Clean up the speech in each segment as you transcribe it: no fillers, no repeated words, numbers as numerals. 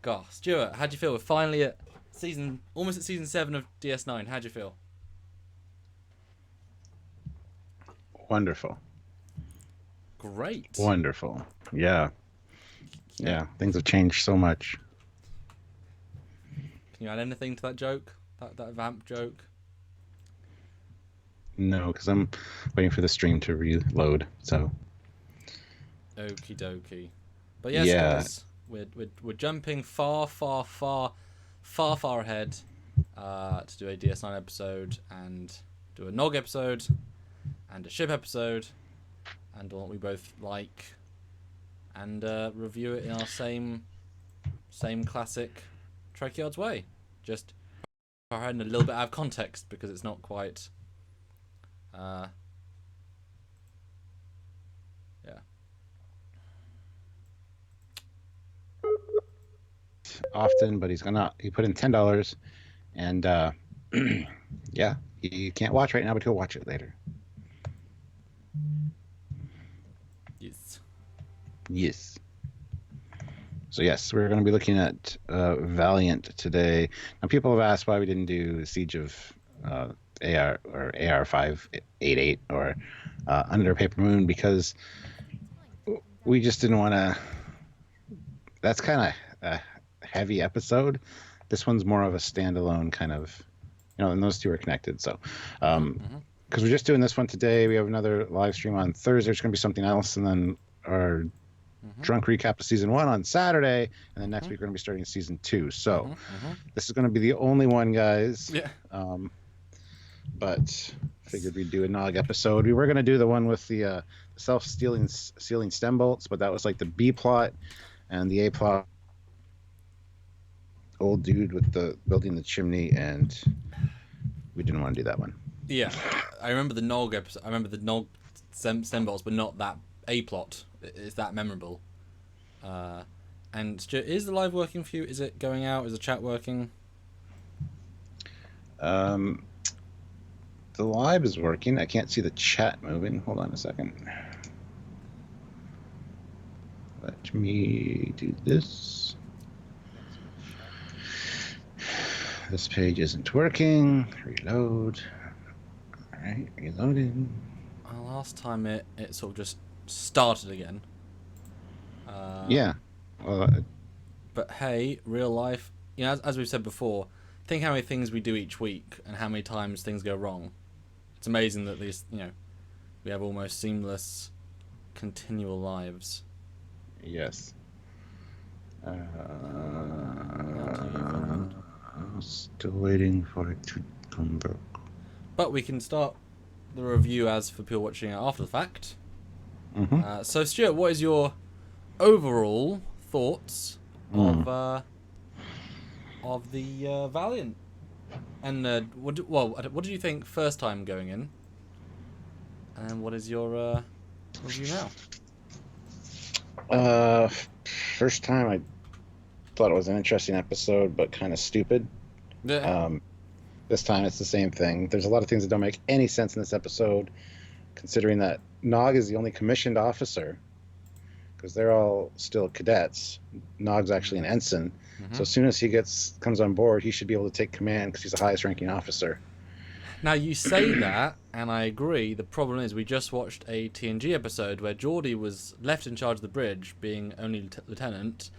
God, Stuart, how'd you feel? We're finally at almost at season 7 of DS9. How'd you feel? Wonderful. Great. Wonderful. Yeah. Yeah. Yeah. Things have changed so much. Can you add anything to that joke? That vamp joke? No, because I'm waiting for the stream to reload. So Okie dokie. But yes, yeah. guys, we're jumping far ahead to do a DS9 episode and do a Nog episode and a ship episode and what we both like and review it in our same classic Trekyards way. Just far ahead and a little bit out of context because it's not quite. Yeah. Often, but he put in $10, and yeah, he can't watch right now, but he'll watch it later. Yes. Yes. So yes, we're going to be looking at Valiant today. Now, people have asked why we didn't do Siege of AR or AR 588 or Under Paper Moon, because we just didn't want to. That's kind of a heavy episode. This one's more of a standalone kind of, and those two are connected. So, because we're just doing this one today, we have another live stream on Thursday. There's going to be something else, and then our drunk recap of season 1 on Saturday, and then next week we're going to be starting season 2. So this is going to be the only one, guys. Yeah. But figured we'd do a Nog episode. We were going to do the one with the self-sealing stem bolts, but that was like the B plot, and the A plot, old dude with the building the chimney, and we didn't want to do that one. Yeah, I remember the Nog episode. I remember the Nog stem bolts, but not that A plot. Is that memorable? And Stuart, is the live working for you? Is it going out? Is the chat working? The live is working. I can't see the chat moving. Hold on a second. Let me do this. This page isn't working. Reload. All right, reloading. Last time it sort of just started again. Yeah. Well, but hey, real life. As we've said before, think how many things we do each week and how many times things go wrong. It's amazing that these, we have almost seamless, continual lives. Yes. Still waiting for it to come back. But we can start the review as for people watching it after the fact. So Stuart, what is your overall thoughts of the Valiant? And what did you think first time going in? And what is your review now? First time I thought it was an interesting episode, but kind of stupid. Yeah. This time it's the same thing. There's a lot of things that don't make any sense in this episode, considering that Nog is the only commissioned officer, because they're all still cadets. Nog's actually an ensign. So as soon as he comes on board, he should be able to take command because he's the highest ranking officer. Now you say that, and I agree. The problem is we just watched a TNG episode where Geordi was left in charge of the bridge, being only lieutenant,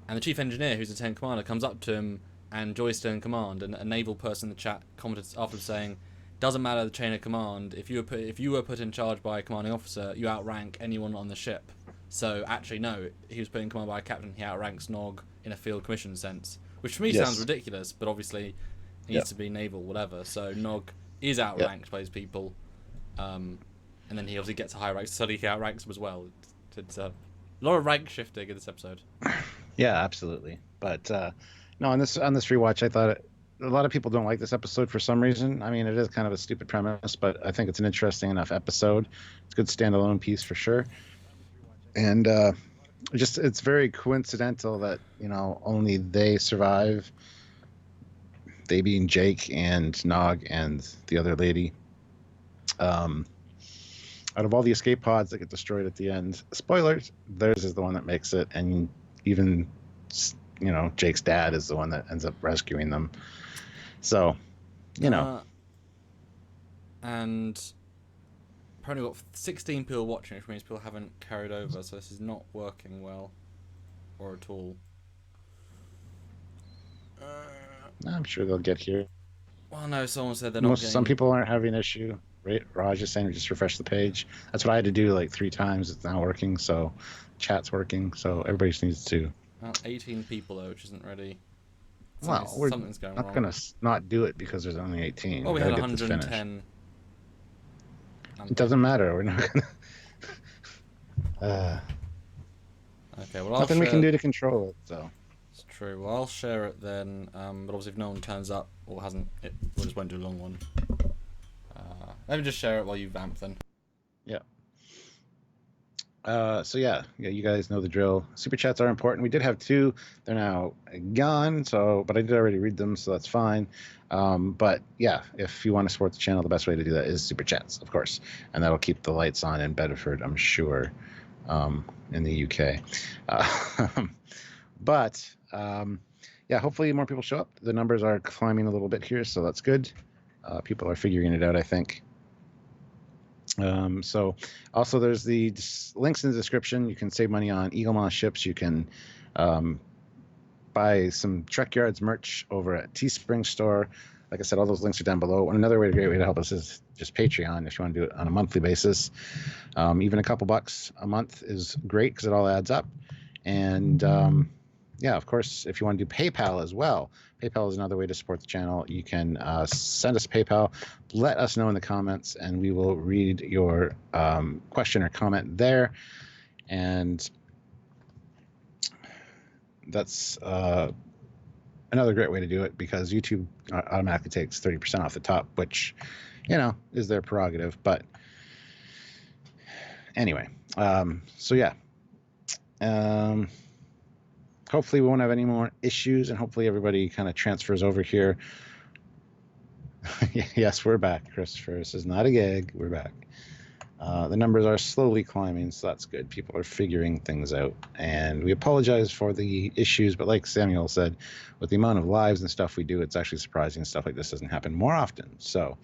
and the chief engineer, who's lieutenant commander, comes up to him, and Joy's still in command. And a naval person in the chat commented after saying, "Doesn't matter the chain of command. If you were put in charge by a commanding officer, you outrank anyone on the ship." So actually, no, he was put in command by a captain. He outranks Nog in a field commission sense, which for me sounds ridiculous, but obviously he needs to be naval, whatever. So Nog is outranked by his people, and then he obviously gets a high rank, so he outranks him as well. It's a lot of rank shifting in this episode. Yeah, absolutely. But no, on this rewatch, I thought a lot of people don't like this episode for some reason. I mean, it is kind of a stupid premise, but I think it's an interesting enough episode. It's a good standalone piece for sure. And it's very coincidental that only they survive. They being Jake and Nog and the other lady. Out of all the escape pods that get destroyed at the end, spoilers, theirs is the one that makes it. And even Jake's dad is the one that ends up rescuing them. So, and apparently we've got 16 people watching, which means people haven't carried over, so this is not working well, or at all. I'm sure they'll get here. Well, no, someone said they're not getting... Some people aren't having an issue. Raj is saying just refresh the page. That's what I had to do like 3 times. It's now working, so chat's working, so everybody just needs to... Well, 18 people, though, which isn't ready... something's going not wrong. Going to not do it because there's only 18. Oh, we had 110. It doesn't matter. We're not going to... Okay, well, nothing we can do to control it, so... It's true. Well, I'll share it then, but obviously if no one turns up or hasn't, we'll just won't do a long one. Let me just share it while you vamp then. Yeah. So yeah, you guys know the drill. Super chats are important. We did have 2. They're now gone, but I did already read them, so that's fine. But yeah, if you want to support the channel, the best way to do that is super chats, of course. And that'll keep the lights on in Bedford, I'm sure, in the UK. Yeah, hopefully more people show up. The numbers are climbing a little bit here, so that's good. People are figuring it out, I think. So also there's the links in the description. You can save money on Eagle Moss ships. You can buy some Trekyards merch over at Teespring store. Like I said, all those links are down below. And another great way to help us is just Patreon if you want to do it on a monthly basis. Even a couple bucks a month is great because it all adds up. And yeah, of course, if you want to do PayPal as well, PayPal is another way to support the channel. You can send us PayPal, let us know in the comments, and we will read your question or comment there. And that's another great way to do it because YouTube automatically takes 30% off the top, which, is their prerogative. But anyway, so yeah. Hopefully we won't have any more issues, and hopefully everybody kind of transfers over here. Yes, we're back, Christopher. This is not a gag. We're back. The numbers are slowly climbing, so that's good. People are figuring things out, and we apologize for the issues, but like Samuel said, with the amount of lives and stuff we do, it's actually surprising stuff like this doesn't happen more often. So,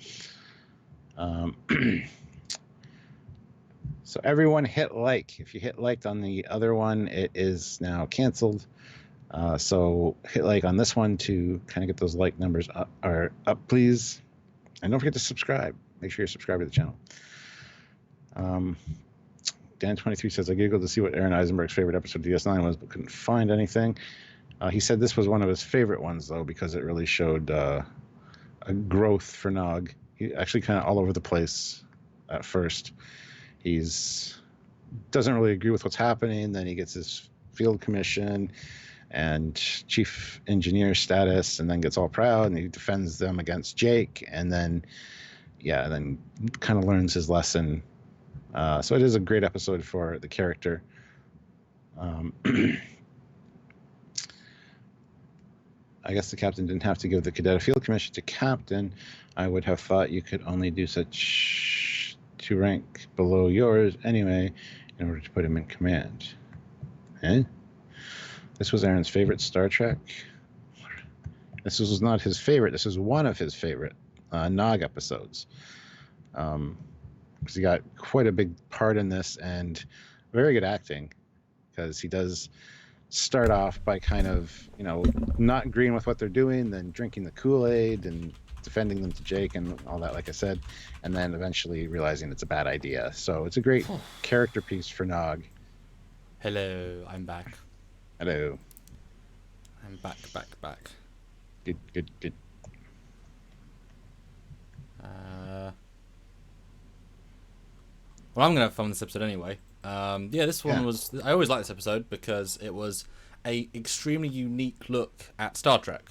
so everyone hit like. If you hit like on the other one, it is now canceled. So hit like on this one to kind of get those like numbers up, please. And don't forget to subscribe. Make sure you're subscribed to the channel. Dan23 says, I googled to see what Aron Eisenberg's favorite episode of DS9 was, but couldn't find anything. He said this was one of his favorite ones, though, because it really showed a growth for Nog. He actually kind of all over the place at first. Doesn't really agree with what's happening. Then he gets his field commission and chief engineer status, and then gets all proud, and he defends them against Jake, and then kind of learns his lesson. So it is a great episode for the character. I guess the captain didn't have to give the cadet a field commission to captain. I would have thought you could only do such to rank below yours anyway in order to put him in command. Eh? This was Aaron's favorite Star Trek. This was not his favorite. This was one of his favorite Nog episodes. Because he got quite a big part in this, and very good acting, because he does start off by kind of, not agreeing with what they're doing, then drinking the Kool-Aid and defending them to Jake and all that, like I said, and then eventually realizing it's a bad idea. So it's a great character piece for Nog. Hello, I'm back. Hello. I'm back. Good. Well, I'm going to have fun with this episode anyway. This one was... I always like this episode because it was a extremely unique look at Star Trek.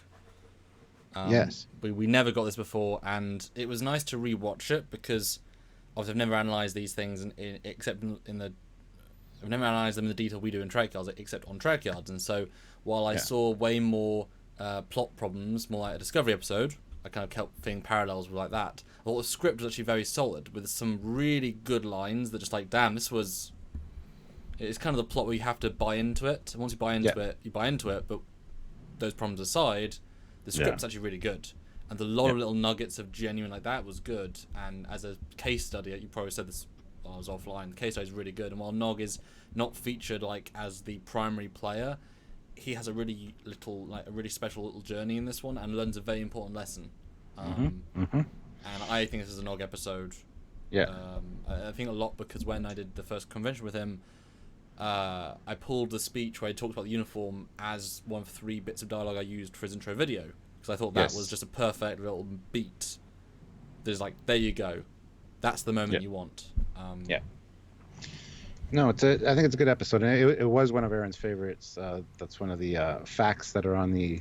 Yes. We never got this before, and it was nice to re-watch it because obviously I've never analysed these things I've never analysed them in the detail we do in Trekyards, except on Trekyards. And so while I saw way more plot problems, more like a Discovery episode, I kind of kept seeing parallels with like that. I thought the script was actually very solid, with some really good lines that just like, damn, this was... It's kind of the plot where you have to buy into it. And once you buy into it, you buy into it, but those problems aside, the script's actually really good. And a lot of little nuggets of genuine like that was good. And as a case study, you probably said this while I was offline, the case study is really good. And while Nog is not featured like as the primary player, he has a really special little journey in this one and learns a very important lesson. And I think this is a Nog episode. Yeah. I think a lot because when I did the first convention with him, I pulled the speech where he talked about the uniform as one of 3 bits of dialogue I used for his intro video. Because I thought that was just a perfect little beat. There's like, there you go. That's the moment you want. No, I think it's a good episode, and it was one of Aaron's favorites. That's one of the facts that are on the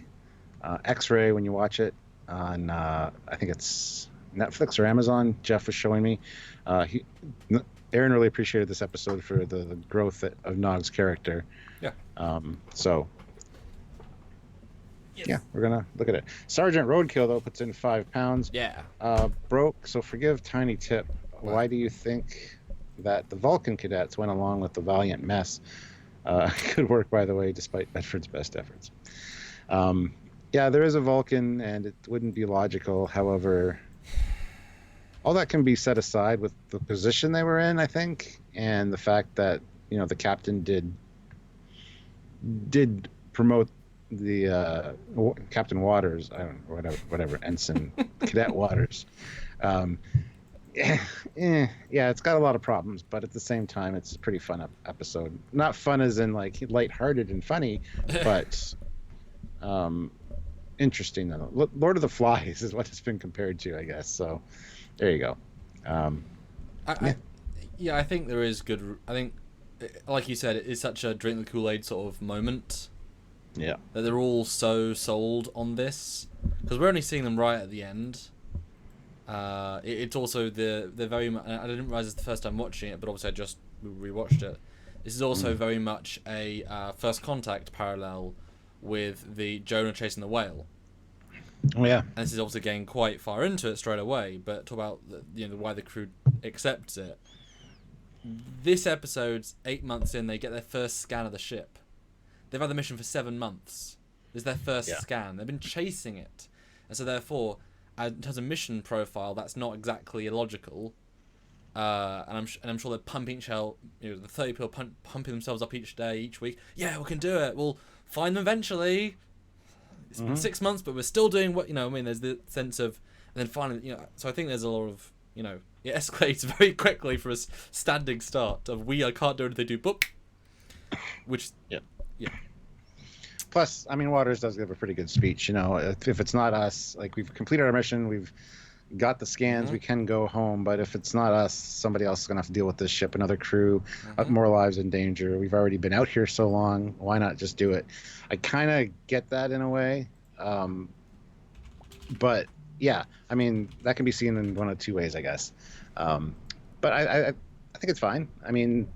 X-ray when you watch it on. I think it's Netflix or Amazon. Jeff was showing me. Aaron really appreciated this episode for the growth of Nog's character. Yeah. So. Yes. Yeah, we're gonna look at it. Sergeant Roadkill though puts in £5. Yeah. Broke. So forgive tiny tip. What? Why do you think that the Vulcan cadets went along with the Valiant mess? Good work, by the way, despite Bedford's best efforts. Yeah, there is a Vulcan, and it wouldn't be logical. However, all that can be set aside with the position they were in, I think, and the fact that the captain did promote the Captain Waters, I don't know, whatever Ensign Cadet Waters. Yeah, it's got a lot of problems, but at the same time, it's a pretty fun episode. Not fun as in like lighthearted and funny, but interesting. Lord of the Flies is what it's been compared to, I guess. So there you go. I think there is good. I think, like you said, it is such a drink the Kool-Aid sort of moment. Yeah. That they're all so sold on this because we're only seeing them right at the end. It's also they're very much. I didn't realize this the first time watching it, but obviously I just rewatched it. This is also very much a First Contact parallel with the Jonah chasing the whale. Oh yeah. And this is obviously getting quite far into it straight away. But talk about why the crew accepts it. This episode's 8 months in, they get their first scan of the ship. They've had the mission for 7 months. This is their first scan. They've been chasing it. And so therefore, in terms of mission profile, that's not exactly illogical. And I'm sure they're pumping the 30 people pumping themselves up each day, each week. Yeah, we can do it. We'll find them eventually. It's been 6 months, but we're still doing what, there's the sense of, and then finally, so I think there's a lot of, it escalates very quickly for a standing start of I can't do anything, do boop. Which, yeah. Plus, Waters does give a pretty good speech. If it's not us, like we've completed our mission, we've got the scans, we can go home. But if it's not us, somebody else is gonna have to deal with this ship, another crew, more lives in danger. We've already been out here so long. Why not just do it? I kind of get that in a way, but yeah, that can be seen in one of two ways, I guess. But I think it's fine.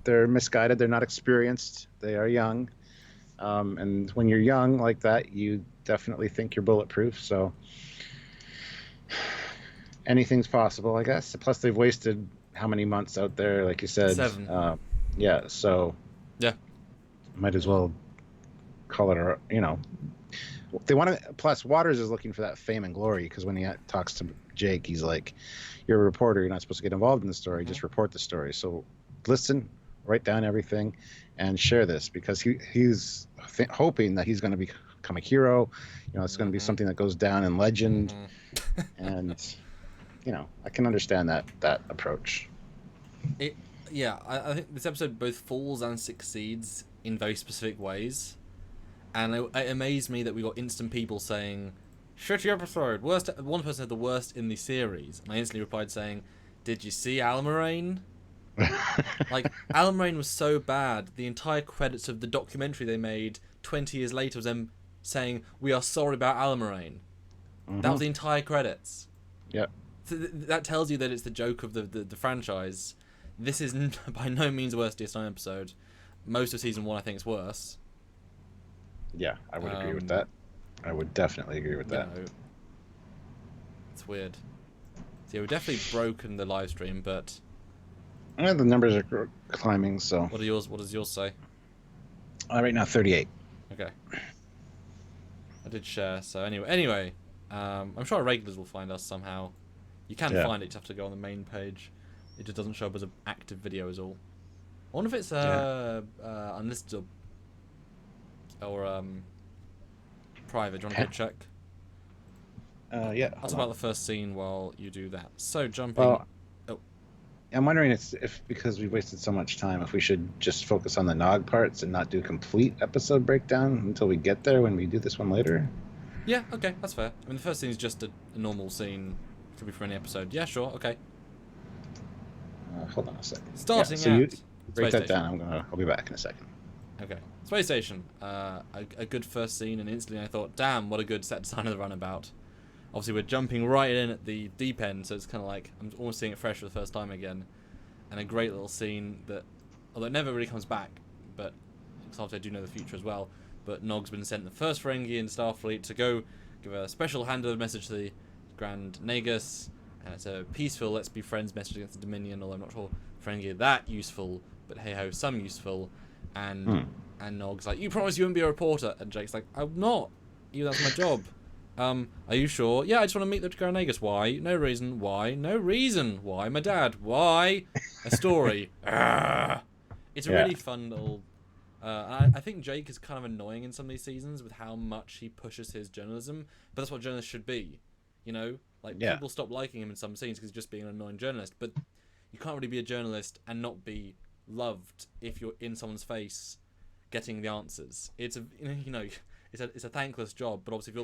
They're misguided. They're not experienced. They are young. And when you're young like that, you definitely think you're bulletproof. So anything's possible, I guess. Plus, they've wasted how many months out there, like you said? 7. Yeah. So yeah, might as well call it they want to. Plus, Waters is looking for that fame and glory because when he talks to Jake, he's like, "You're a reporter. You're not supposed to get involved in the story. Just report the story." So listen, write down everything, and share this because he's hoping that he's going to become a hero. It's going to be something that goes down in legend, and I can understand that approach. I think this episode both falls and succeeds in very specific ways, and it amazed me that we got instant people saying, "Shitty episode, worst." One person had the worst in the series, and I instantly replied saying, "Did you see Almarine?" Like, Almarine was so bad, the entire credits of the documentary they made 20 years later was them saying, "We are sorry about Almarine." That was the entire credits. Yep. So that tells you that it's the joke of the franchise. This is by no means the worst DS9 episode. Most of season 1 I think is worse. Yeah, I would agree with that. I would definitely agree with that. It's weird. So yeah, we've definitely broken the live stream, but the numbers are climbing. So what does yours say? Right now, 38. Okay. I did share. So anyway, I'm sure our regulars will find us somehow. You can find it. You just have to go on the main page. It just doesn't show up as an active video is all. I wonder if it's unlisted or private. Do you want to go check? Yeah. I'll talk about the first scene while you do that. So jumping. Well, I'm wondering if because we wasted so much time, if we should just focus on the Nog parts and not do complete episode breakdown until we get there when we do this one later. Yeah, okay, that's fair. I mean, the first scene is just a normal scene. Could be for any episode. Yeah, sure, okay. Hold on a second. Starting so you break that Station. down. I'll be back in a second. Okay. Space Station. A good first scene, and instantly I thought, damn, what a good set design of the runabout. Obviously, we're jumping right in at the deep end, so it's kind of like I'm almost seeing it fresh for the first time again. And a great little scene that, although it never really comes back, but because obviously I do know the future as well, but Nog's been sent the first Ferengi in Starfleet to go give a special hand-delivered message to the Grand Nagus, and it's a peaceful, let's be friends message against the Dominion, although I'm not sure Ferengi are that useful, but hey-ho, some useful. And Nog's like, you promised you wouldn't be a reporter, and Jake's like, I'm not. That's my job. Are you sure? Yeah, I just want to meet the Grand Nagus. Why? No reason. Why? No reason. Why? My dad. Why? A story. It's a really fun little... I think Jake is kind of annoying in some of these seasons with how much he pushes his journalism, but that's what journalists should be. You know? Like, people stop liking him in some scenes because he's just being an annoying journalist, but you can't really be a journalist and not be loved if you're in someone's face getting the answers. It's a it's a thankless job, but obviously if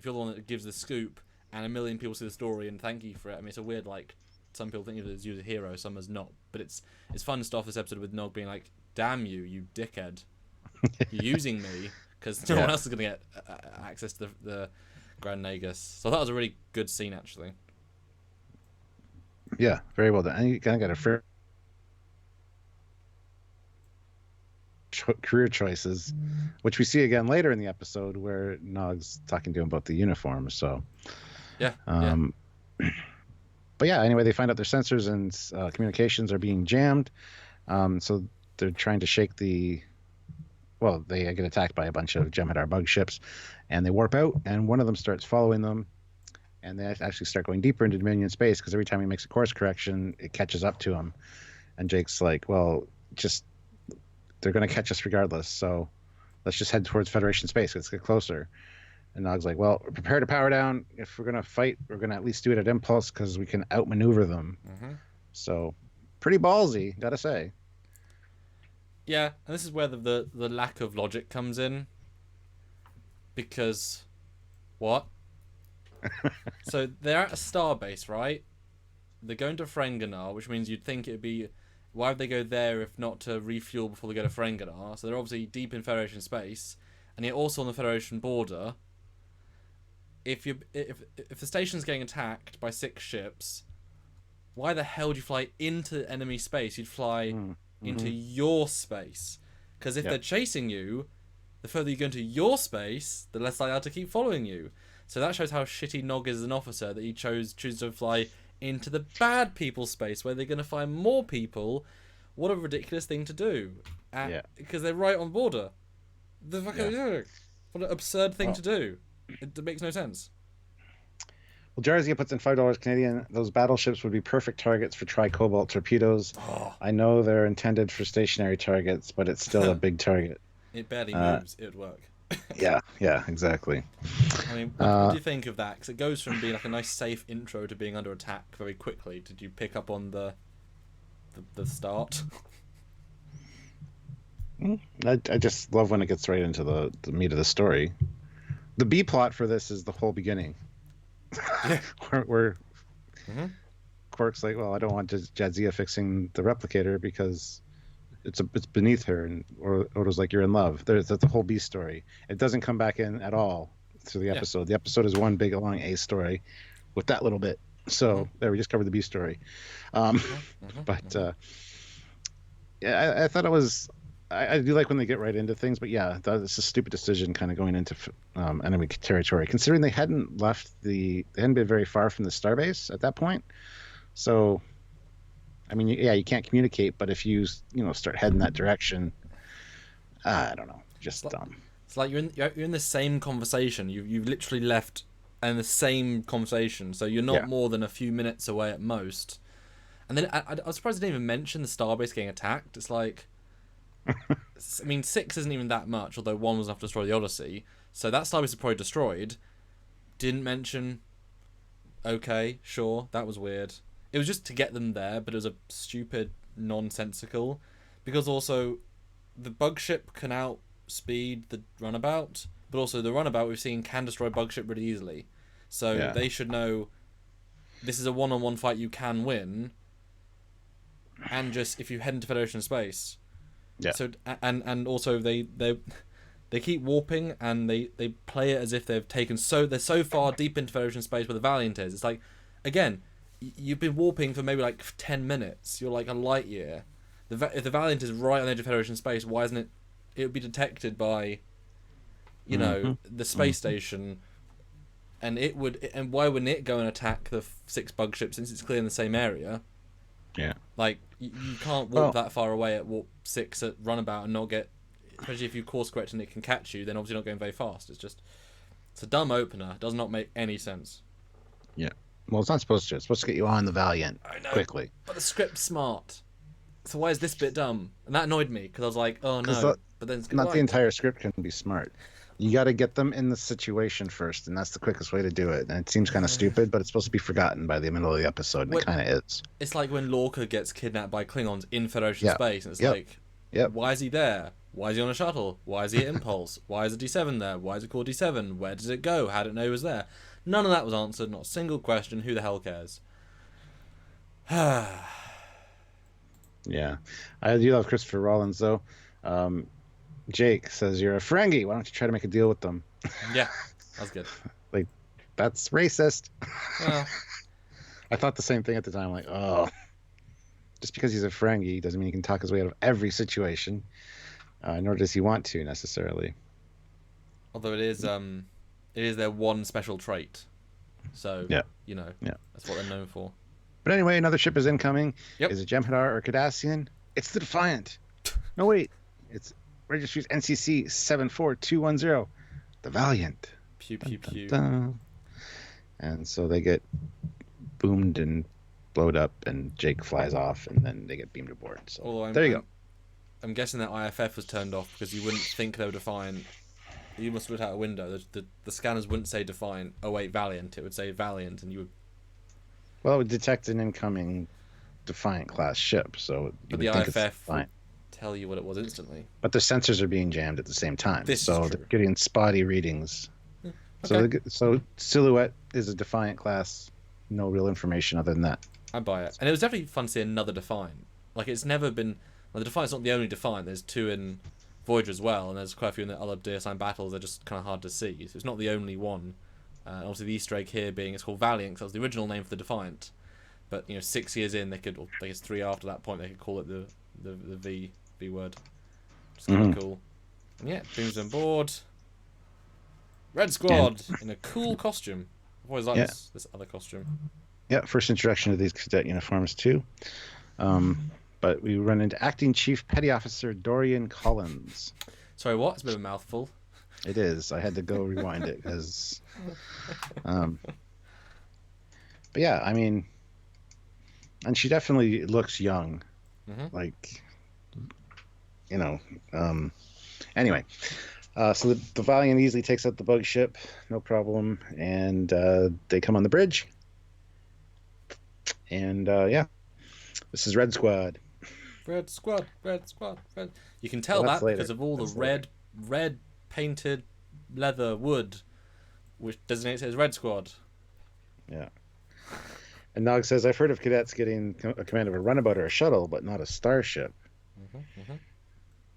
you're the one that gives the scoop and a million people see the story and thank you for it, I mean, it's a weird, like, some people think of it as you as a hero, some as not, but it's fun stuff this episode with Nog being like, damn you dickhead, you're using me because no one else is going to get access to the Grand Nagus. So that was a really good scene, actually. Yeah, very well done. And you kind of got a fair career choices, which we see again later in the episode where Nog's talking to him about the uniform. So but yeah, anyway, they find out their sensors and communications are being jammed, so they're trying to shake they get attacked by a bunch of Jem'Hadar bug ships, and they warp out, and one of them starts following them, and they actually start going deeper into Dominion space because every time he makes a course correction it catches up to him, and Jake's like, well, just they're going to catch us regardless, so let's just head towards Federation space. Let's get closer. And Nog's like, well, prepare to power down. If we're going to fight, we're going to at least do it at impulse because we can outmaneuver them. So pretty ballsy, gotta say. Yeah, and this is where the lack of logic comes in. Because, what? So they're at a starbase, right? They're going to Ferenginar, which means you'd think it'd be... Why would they go there if not to refuel before they go to Ferenginar? So they're obviously deep in Federation space, and yet also on the Federation border. If the station's getting attacked by 6 ships, why the hell would you fly into enemy space? You'd fly into your space, because if they're chasing you, the further you go into your space, the less likely they are to keep following you. So that shows how shitty Nog is as an officer, that he chooses to fly into the bad people's space where they're going to find more people. What a ridiculous thing to do. Because they're right on border. The fuck are they doing? What an absurd thing to do. It makes no sense. Well, Jarzia puts in $5 Canadian. Those battleships would be perfect targets for tri-cobalt torpedoes. I know they're intended for stationary targets, but it's still a big target. It barely moves. It would work. yeah, exactly. I mean, what do you think of that? Because it goes from being like a nice safe intro to being under attack very quickly. Did you pick up on the start? I just love when it gets right into the meat of the story. The B plot for this is the whole beginning. where Quark's like, well, I don't want Jadzia fixing the replicator because it's beneath her, and Odo's like, you're in love. That's the whole B story. It doesn't come back in at all through the episode. The episode is one big long A story with that little bit. So there, we just covered the B story. But yeah, I thought it was. I do like when they get right into things, but yeah, it's a stupid decision kind of going into enemy territory, considering they hadn't been very far from the starbase at that point. So, I mean, yeah, you can't communicate, but if you start heading that direction, I don't know, just dumb. It's like you're in the same conversation. You've literally left in the same conversation, so you're not more than a few minutes away at most. And then I was surprised they didn't even mention the starbase getting attacked. It's like, I mean, 6 isn't even that much, although 1 was enough to destroy the Odyssey. So that starbase is probably destroyed. Didn't mention. Okay, sure, that was weird. It was just to get them there, but it was a stupid, nonsensical. Because also, the bug ship can outspeed the runabout, but also the runabout we've seen can destroy bug ship really easily. So they should know this is a one-on-one fight you can win, and just if you head into Federation space. Yeah. So and also they keep warping and they play it as if they're so far deep into Federation space where the Valiant is. It's like, again, you've been warping for maybe like 10 minutes. You're like a light year. If the Valiant is right on the edge of Federation space, why isn't it? It would be detected by, the space station, and it would. And why wouldn't it go and attack the 6 bug ships since it's clear in the same area? Yeah. Like you can't warp that far away at warp 6 at runabout and not get. Especially if you course correct and it can catch you, then obviously not going very fast. It's a dumb opener. It does not make any sense. Yeah. Well, it's not supposed to. It's supposed to get you on the Valiant quickly. But the script's smart. So why is this bit dumb? And that annoyed me because I was like, oh no. But then it's not the entire script can be smart. You got to get them in the situation first, and that's the quickest way to do it. And it seems kind of stupid, but it's supposed to be forgotten by the middle of the episode, and it kind of is. It's like when Lorca gets kidnapped by Klingons in Federation space, and it's like, why is he there? Why is he on a shuttle? Why is he at Impulse? Why is a D7 there? Why is it called D7? Where does it go? How did it know it was there? None of that was answered. Not a single question. Who the hell cares? Yeah. I do love Christopher Rollins, though. Jake says, you're a Ferengi. Why don't you try to make a deal with them? Yeah, that's good. Like, that's racist. Well, I thought the same thing at the time. Like, oh, just because he's a Ferengi doesn't mean he can talk his way out of every situation. Nor does he want to necessarily. Although it is their one special trait. So, that's what they're known for. But anyway, another ship is incoming. Yep. Is it Jem'Hadar or Cardassian? It's the Defiant. No, wait. It's registries NCC 74210. The Valiant. Pew, pew, pew. Dun, dun, dun. And so they get boomed and blowed up, and Jake flies off, and then they get beamed aboard. So there you go. I'm guessing that IFF was turned off because you wouldn't think they were Defiant. You must have looked out a window. The scanners wouldn't say Defiant. Oh wait, Valiant. It would say Valiant, and you would. Well, it would detect an incoming Defiant class ship, so. But the IFF would tell you what it was instantly. But the sensors are being jammed at the same time, so they're getting spotty readings. Okay. So Silhouette is a Defiant class. No real information other than that. I buy it, and it was definitely fun to see another Defiant. Like it's never been. Well, the Defiant's not the only Defiant. There's 2 in Voyager as well, and there's quite a few in the other DS9 battles. They're just kind of hard to see. So it's not the only one. Obviously, the Easter egg here being it's called Valiant, because that was the original name for the Defiant. But 6 years in, they could, or I guess 3 after that point, they could call it the V word. It's kind of cool. And yeah, brings on board. Red Squad in a cool costume. I've always liked this other costume. Yeah, first introduction to these cadet uniforms too. But we run into Acting Chief Petty Officer Dorian Collins. Sorry, what? It's a bit of a mouthful. It is. I had to go rewind it because. But yeah, I mean, and she definitely looks young. Like, Anyway, so the Valiant easily takes out the bug ship, no problem, and they come on the bridge. And this is Red Squad. Red Squad. You can tell that because of all the red painted leather wood, which designates it as Red Squad. Yeah. And Nog says, I've heard of cadets getting a command of a runabout or a shuttle, but not a starship.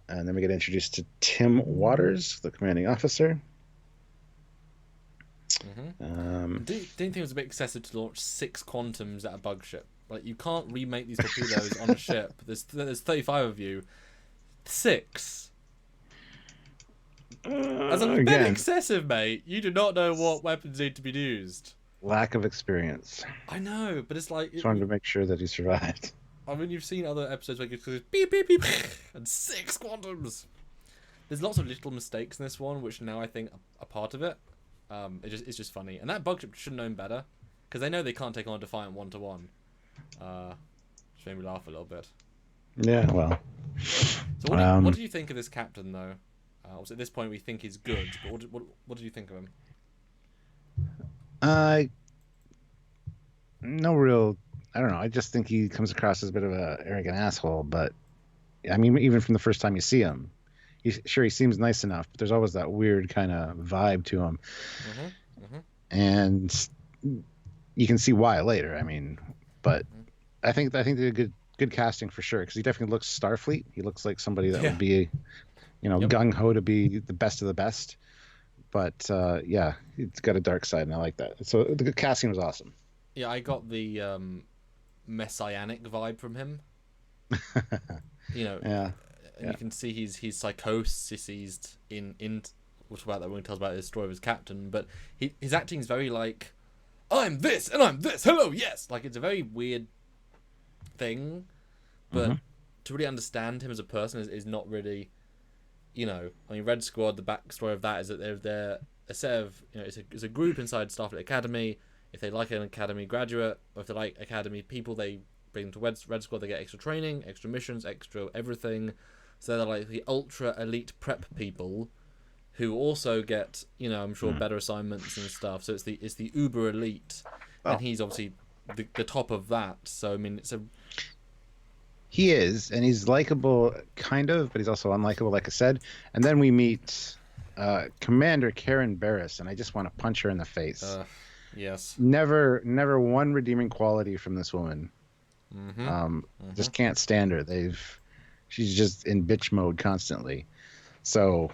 And then we get introduced to Tim Waters, the commanding officer. Didn't think it was a bit excessive to launch 6 quantums at a bug ship. Like, you can't remake these torpedoes on a ship. There's 35 of you. 6. That's a bit excessive, mate. You do not know what weapons need to be used. Lack of experience. I know, but it's like... Just wanted to make sure that he survived. I mean, you've seen other episodes where it goes beep, beep, beep, and 6 quantums. there's lots of little mistakes in this one, which now I think are part of it. It's just funny, and that bug ship should have known better, because they know they can't take on a Defiant 1-to-1. Just made me laugh a little bit. Yeah, well. So what do you think of this captain, though? Obviously at this point we think he's good, but what do you think of him? No real. I don't know. I just think he comes across as a bit of a arrogant asshole. But I mean, even from the first time you see him, he seems nice enough. But there's always that weird kind of vibe to him, and you can see why later. I mean, but I think they did good casting for sure, because he definitely looks Starfleet. He looks like somebody that would be, gung ho to be the best of the best. But yeah, it's got a dark side, and I like that. So the casting was awesome. Yeah, I got the messianic vibe from him. Yeah. You can see he's psychosised in. We'll talk about that when he tells about the story of his captain. But his acting is very like, I'm this and I'm this. Hello, yes. Like, it's a very weird thing, but to really understand him as a person is not really. I mean, Red Squad. The backstory of that is that they're a set of it's a group inside Starfleet Academy. If they like an academy graduate, or if they like academy people, they bring them to Red Squad. They get extra training, extra missions, extra everything. So they're like the ultra elite prep people, who also get I'm sure better assignments and stuff. So it's the uber elite, and he's obviously the top of that. So I mean, he is, and he's likable, kind of, but he's also unlikable, like I said. And then we meet Commander Karen Barris, and I just want to punch her in the face. Yes. Never one redeeming quality from this woman. Just can't stand her. She's just in bitch mode constantly. So,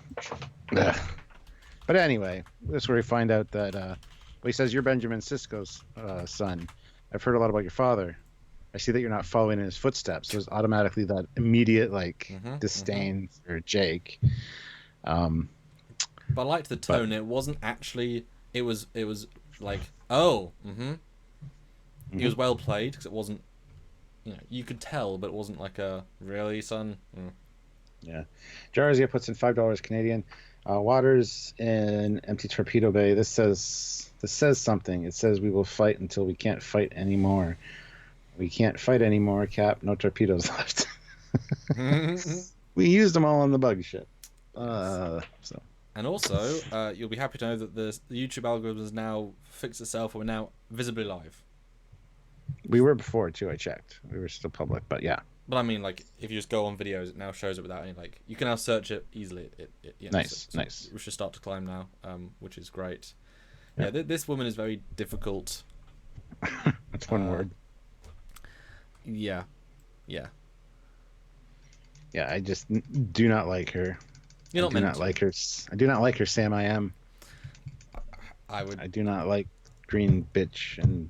but anyway, this is where we find out that he says, "You're Benjamin Sisko's son. I've heard a lot about your father. I see that you're not following in his footsteps." So there's automatically that immediate disdain for Jake. But I liked the tone. It wasn't actually. It was like, oh, It was well played, because it wasn't. You could tell, but it wasn't like a really, son. Yeah. Jarzia puts in $5 Canadian. Waters in empty torpedo bay. This says something. It says, "We will fight until we can't fight anymore. We can't fight anymore, Cap. No torpedoes left." We used them all on the bug ship. So. And also, you'll be happy to know that the YouTube algorithm has now fixed itself, and we're now visibly live. We were before too. I checked. We were still public, but yeah. But I mean, like, if you just go on videos, it now shows it without any you can now search it easily. Nice. We should start to climb now, which is great. Yeah, this woman is very difficult. That's one word. Yeah. Yeah, I just do not like her. I do not like her, Sam. I am. I do not like green bitch and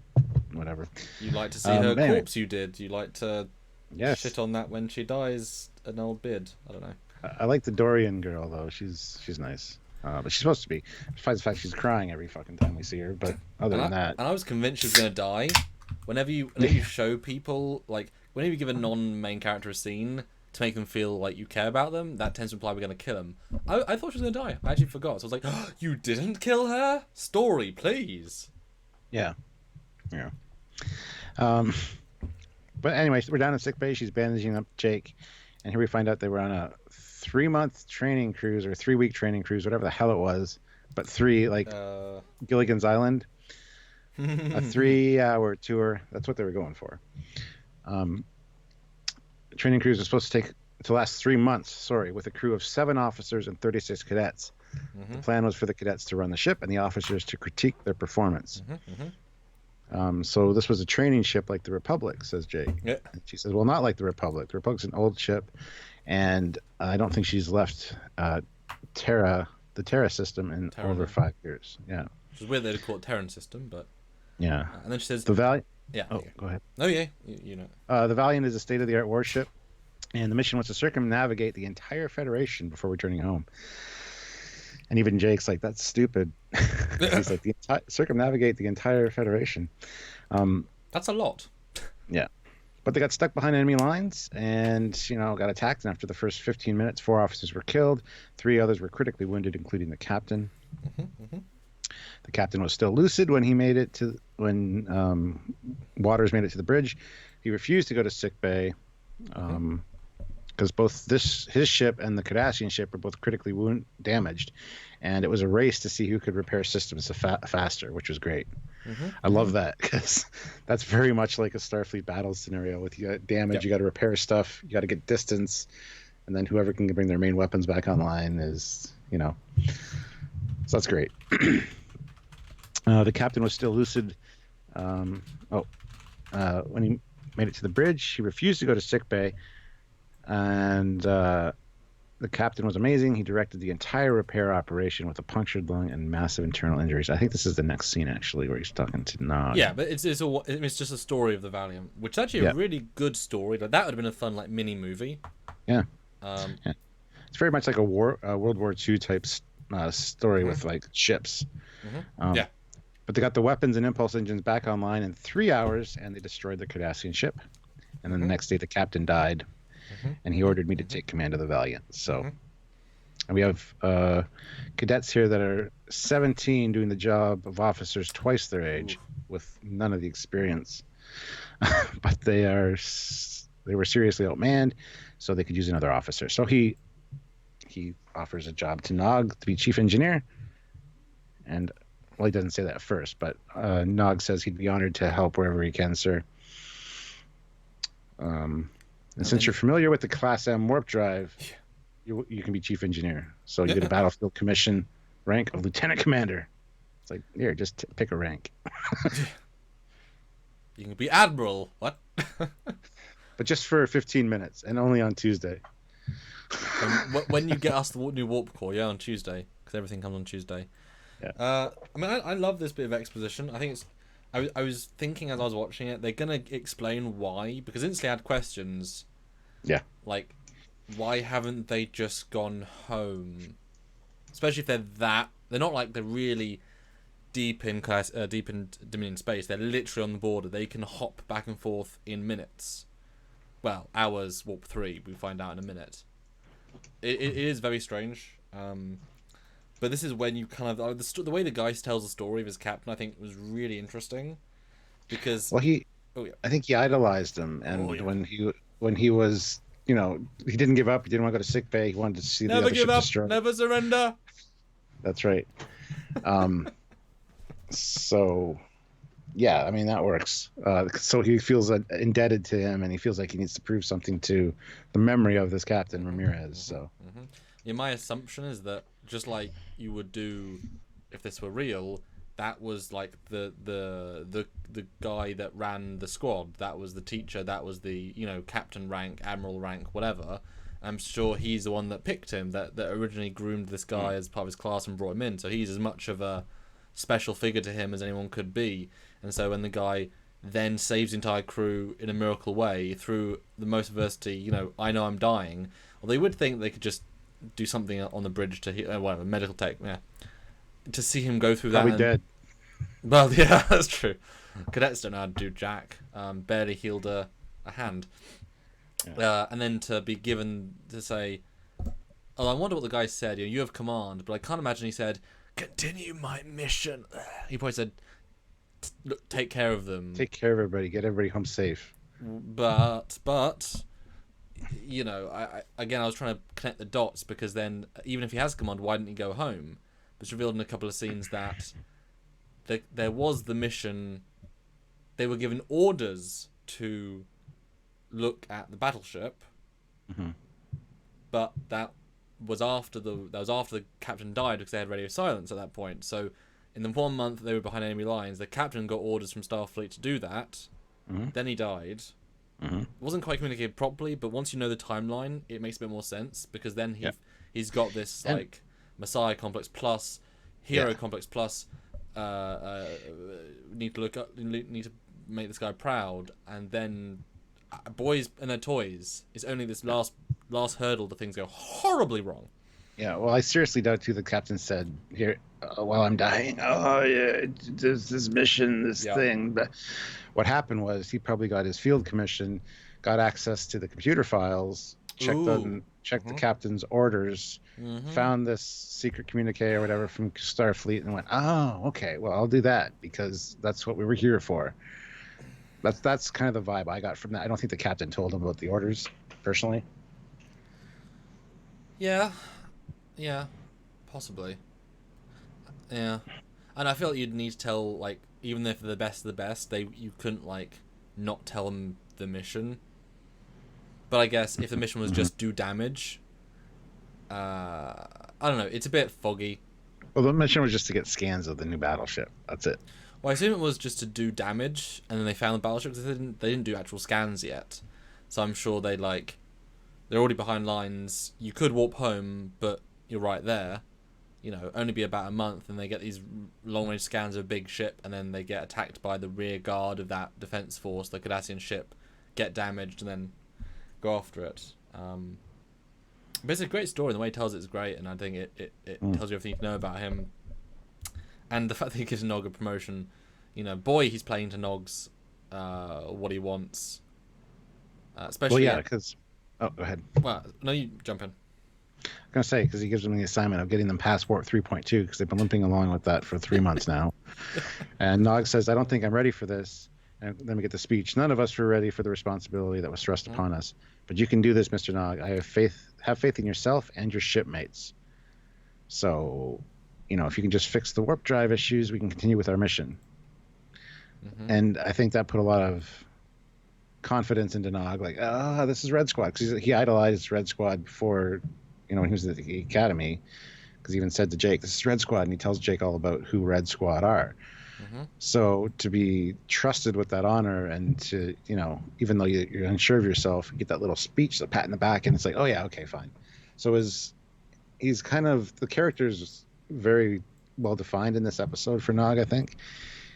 whatever. You like to see her corpse, you did. You like to shit on that when she dies, an old bid. I don't know. I like the Dorian girl, though. She's nice. But she's supposed to be. Despite the fact she's crying every fucking time we see her. But other than that... And I was convinced she was going to die. Whenever you show people, whenever you give a non-main character a scene to make them feel like you care about them, that tends to imply we're going to kill them. I thought she was going to die. I actually forgot. So I was like, oh, you didn't kill her? Story, please. Yeah. But anyway, we're down in sick bay. She's bandaging up Jake. And here we find out they were on a 3-month training cruise, or 3-week training cruise, whatever the hell it was. But Gilligan's Island. A 3-hour tour. That's what they were going for. The training cruise was supposed to last 3 months, with a crew of 7 officers and 36 cadets. The plan was for the cadets to run the ship and the officers to critique their performance. So this was a training ship like the Republic, says Jake. Yeah. And she says, well, not like the Republic. The Republic's an old ship, and I don't think she's left the Terra system in over 5 years. Yeah. Which is weird they'd call it Terran system, but... Yeah. And then she says... The Valiant... Yeah. Oh, go ahead. Oh, yeah. You know. The Valiant is a state-of-the-art warship, and the mission was to circumnavigate the entire Federation before returning home. And even Jake's like, that's stupid. He's like, circumnavigate the entire Federation. That's a lot. Yeah. But they got stuck behind enemy lines and, got attacked. And after the first 15 minutes, 4 officers were killed. 3 others were critically wounded, including the captain. The captain was still lucid when Waters made it to the bridge. He refused to go to sick bay because both his ship and the Cardassian ship were both critically damaged, and it was a race to see who could repair systems faster, which was great. I love that because that's very much like a Starfleet battle scenario. With you got damage, you got to repair stuff, you got to get distance, and then whoever can bring their main weapons back online is, so that's great. The captain was still lucid. When he made it to the bridge, he refused to go to sick bay, and the captain was amazing. He directed the entire repair operation with a punctured lung and massive internal injuries. I think this is the next scene, actually, where he's talking to Nog. Yeah, but it's just a story of the Valiant, which is actually a really good story. Like, that would have been a fun mini movie. Yeah. It's very much like a World War II type story with ships. But they got the weapons and impulse engines back online in 3 hours, and they destroyed the Cardassian ship. And then the next day, the captain died, and he ordered me to take command of the Valiant. So, and we have cadets here that are 17 doing the job of officers twice their age, with none of the experience. But they were seriously outmanned, so they could use another officer. So he offers a job to Nog to be chief engineer, and he doesn't say that at first, but Nog says he'd be honored to help wherever he can, sir. And since you're familiar with the Class M warp drive, you can be chief engineer. So you get a battlefield commission rank of lieutenant commander. It's like, here, just pick a rank. You can be admiral. What? But just for 15 minutes, and only on Tuesday. When you get us the new warp core, on Tuesday, because everything comes on Tuesday. Yeah. I love this bit of exposition. I think it's. I was thinking as I was watching it, they're gonna explain why, because instantly I had questions. Yeah. Like, why haven't they just gone home? Especially if they're not like they're really deep in Dominion space. They're literally on the border. They can hop back and forth in minutes. Well, hours warp 3. We find out in a minute. It is very strange. But this is when you kind of the way the guy tells the story of his captain, I think, was really interesting, because I think he idolized him, and when he was, he didn't give up. He didn't want to go to sick bay. He wanted to see the other ship destroyed. Never surrender. That's right. So, yeah, that works. So he feels indebted to him, and he feels like he needs to prove something to the memory of this Captain Ramirez. So, my assumption is that, just like you would do if this were real, that was like the guy that ran the squad. That was the teacher. That was the captain rank, admiral rank, whatever. I'm sure he's the one that picked him. That originally groomed this guy as part of his class and brought him in. So he's as much of a special figure to him as anyone could be. And so when the guy then saves the entire crew in a miracle way through the most adversity, I know I'm dying. Well, they would think they could just do something on the bridge to whatever, medical tech, to see him go through probably that. Dead. Well, yeah, that's true. Cadets don't know how to do jack. Barely healed a hand. Yeah. And then to be given to say, I wonder what the guy said. You have command, but I can't imagine he said, "Continue my mission." He probably said, "Look, take care of them. Take care of everybody. Get everybody home safe." But I was trying to connect the dots, because then even if he has command, why didn't he go home? It's revealed in a couple of scenes that there was the mission. They were given orders to look at the battleship, but that was after the captain died, because they had radio silence at that point. So in the 1 month they were behind enemy lines, the captain got orders from Starfleet to do that. Then he died. It wasn't quite communicated properly, but once you know the timeline, it makes a bit more sense, because then he's got this Messiah complex plus hero complex plus need to make this guy proud, and then boys and their toys is only this last hurdle that things go horribly wrong. Yeah, well, I seriously doubt too. The captain said here while I'm dying, "Oh yeah, this mission, this Yeah. thing." But what happened was he probably got his field commission, got access to the computer files, Ooh. checked the captain's orders, Mm-hmm. found this secret communique or whatever from Starfleet, and went, "Oh, okay, well, I'll do that because that's what we were here for." That's kind of the vibe I got from that. I don't think the captain told him about the orders personally. Yeah. Yeah. Possibly. Yeah. And I feel like you'd need to tell, like, even if they're the best of the best, you couldn't, like, not tell them the mission. But I guess if the mission was just do damage, I don't know. It's a bit foggy. Well, the mission was just to get scans of the new battleship. That's it. Well, I assume it was just to do damage, and then they found the battleship because they didn't do actual scans yet. So I'm sure they're already behind lines. You could warp home, but you're right there. You know, only be about a month, and they get these long-range scans of a big ship, and then they get attacked by the rear guard of that defense force, the Cardassian ship, get damaged, and then go after it. But it's a great story, and the way he tells it is great, and I think it tells you everything you need to know about him. And the fact that he gives Nog a promotion, you know, boy, he's playing to Nog's what he wants. Especially, Well, yeah, because... Oh, go ahead. Well, no, you jump in. I'm going to say, because he gives them the assignment of getting them past Warp 3.2, because they've been limping along with that for 3 months now. And Nog says, "I don't think I'm ready for this." And then we get the speech. "None of us were ready for the responsibility that was thrust upon us. But you can do this, Mr. Nog. I have faith in yourself and your shipmates. So, you know, if you can just fix the warp drive issues, we can continue with our mission." Mm-hmm. And I think that put a lot of confidence into Nog, like, this is Red Squad. Because he idolized Red Squad before, you know, when he was at the academy. Because he even said to Jake, "This is Red Squad." And he tells Jake all about who Red Squad are. Mm-hmm. So to be trusted with that honor and to, you know, even though you're unsure of yourself, you get that little speech, the pat in the back, and it's like, oh yeah, okay, fine. So he's kind of, the character's very well defined in this episode for Nog, I think.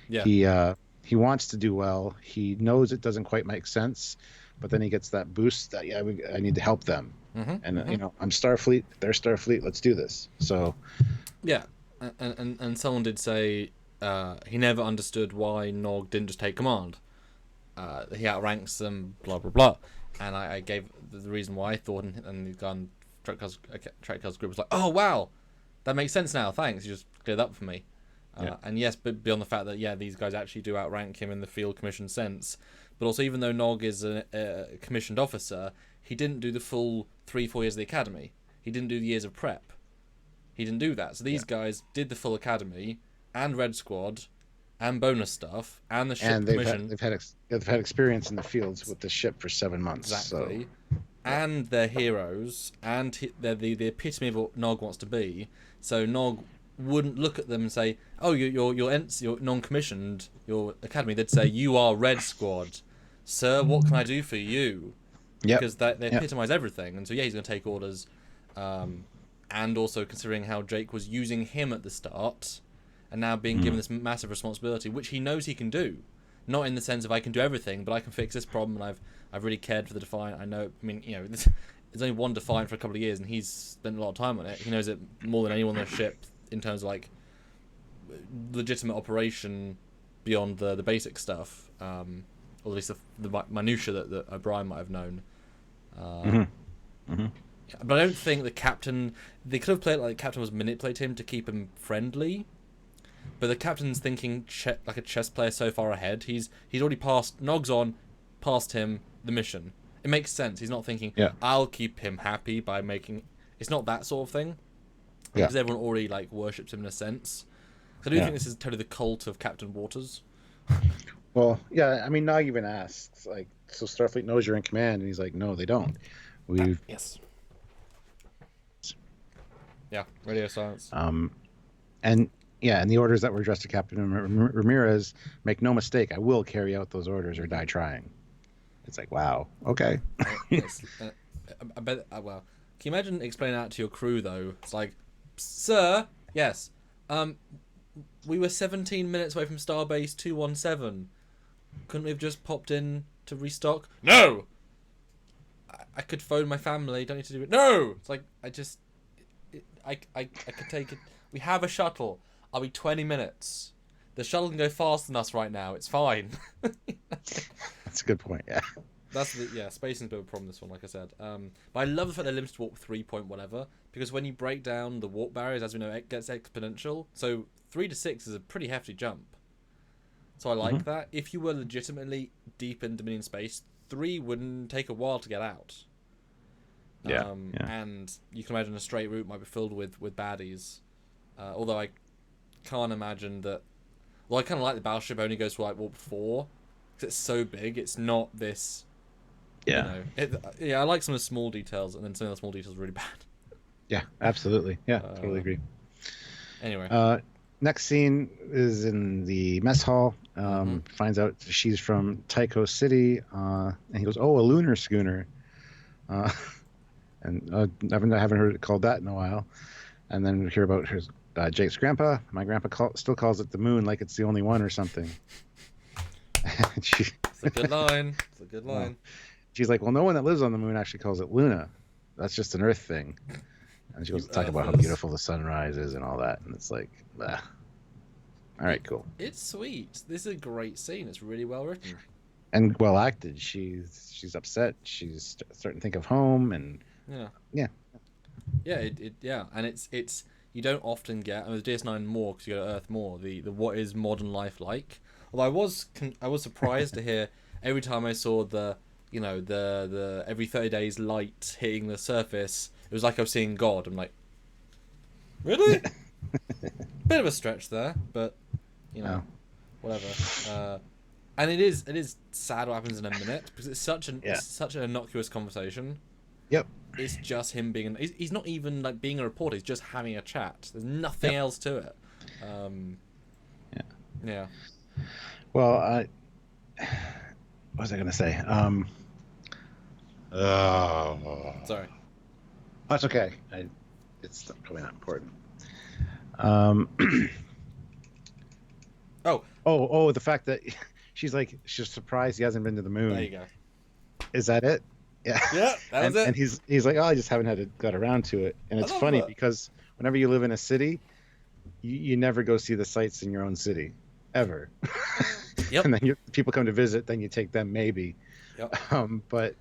Yeah. He wants to do well. He knows it doesn't quite make sense, but then he gets that boost that, I need to help them. Mm-hmm. And you know, I'm Starfleet, they're Starfleet, let's do this. So yeah, and someone did say he never understood why Nog didn't just take command. He outranks them, blah blah blah, and I gave the reason why I thought, and the guy on Trekyards group was like, "Oh wow, that makes sense now. Thanks, you just cleared that up for me." Yeah. And yes, but beyond the fact that these guys actually do outrank him in the field commission sense, but also even though Nog is a commissioned officer, he didn't do the full 3-4 years of the academy. He didn't do the years of prep. He didn't do that. So these guys did the full academy and Red Squad and bonus stuff and the ship commission. They've had experience in the fields with the ship for 7 months. Exactly. So. And they're heroes, and they're the epitome of what Nog wants to be. So Nog wouldn't look at them and say, "Oh, you're non-commissioned, your academy." They'd say, "You are Red Squad, sir. What can I do for you?" Yep. Because they epitomise everything. And so he's going to take orders. And also considering how Jake was using him at the start, and now being given this massive responsibility, which he knows he can do, not in the sense of I can do everything, but I can fix this problem, and I've really cared for the Defiant. I know. I mean, you know, there's only one Defiant for a couple of years, and he's spent a lot of time on it. He knows it more than anyone on the ship in terms of like legitimate operation beyond the basic stuff, or at least the minutia that O'Brien might have known. But I don't think the captain. They could have played like the captain was manipulating him to keep him friendly. But the captain's thinking like a chess player so far ahead. He's already passed Nog's past him the mission. It makes sense. He's not thinking, I'll keep him happy by making. It's not that sort of thing. Because everyone already like worships him in a sense. I do think this is totally the cult of Captain Waters. Well, yeah. I mean, Nog even asks, like, so Starfleet knows you're in command, and he's like, no, they don't. Yes. Yeah, radio silence. And the orders that were addressed to Captain Ramirez, make no mistake, I will carry out those orders or die trying. It's like, wow, okay. I bet. Well, can you imagine explaining that to your crew though? It's like, sir, yes, we were 17 minutes away from Starbase 217. Couldn't we have just popped in to restock? No. I could phone my family. Don't need to do it. No. It's like I could take it. We have a shuttle. I'll be 20 minutes. The shuttle can go faster than us right now. It's fine. That's a good point. Yeah. Spacing's a bit of a problem this one, like I said. But I love the fact they're limited to warp 3 point whatever, because when you break down the warp barriers, as we know, it gets exponential. So 3 to 6 is a pretty hefty jump. So I like that. If you were legitimately deep in Dominion space, 3 wouldn't take a while to get out. Yeah. And you can imagine a straight route might be filled with baddies. Although I can't imagine that. Well, I kind of like the battleship only goes for like warp 4 because it's so big. It's not this. Yeah. I like some of the small details, and then some of the small details are really bad. Yeah, absolutely. Yeah, totally agree. Anyway. Next scene is in the mess hall. Finds out she's from Tycho City, and he goes, "Oh, a lunar schooner." And I haven't heard it called that in a while. And then we hear about Jake's grandpa. My grandpa still calls it the moon, like it's the only one or something. It's a good line. She's like, well, no one that lives on the moon actually calls it Luna. That's just an Earth thing. And she goes to talk about how beautiful the sunrise is and all that. And it's like, all right, cool. It's sweet. This is a great scene. It's really well written. And well acted. She's upset. She's starting to think of home and yeah. And it's you don't often get, and with DS9 more because you go to Earth more. The what is modern life like? Although I was surprised to hear every time I saw the every 30 days light hitting the surface, it was like I was seeing God. I'm like, really? Bit of a stretch there, but whatever. And it is sad what happens in a minute because it's such an innocuous conversation. Yep. It's just him being. He's not even like being a reporter. He's just having a chat. There's nothing else to it. Yeah. Well, what was I gonna say? Sorry. That's okay. It's probably not important. The fact that she's surprised he hasn't been to the moon. There you go. Is that it? Yeah. Yeah, that was it. And he's like, oh, I just haven't got around to it. And it's funny because whenever you live in a city, you never go see the sights in your own city, ever. Yep. And then people come to visit, then you take them maybe. Yep. But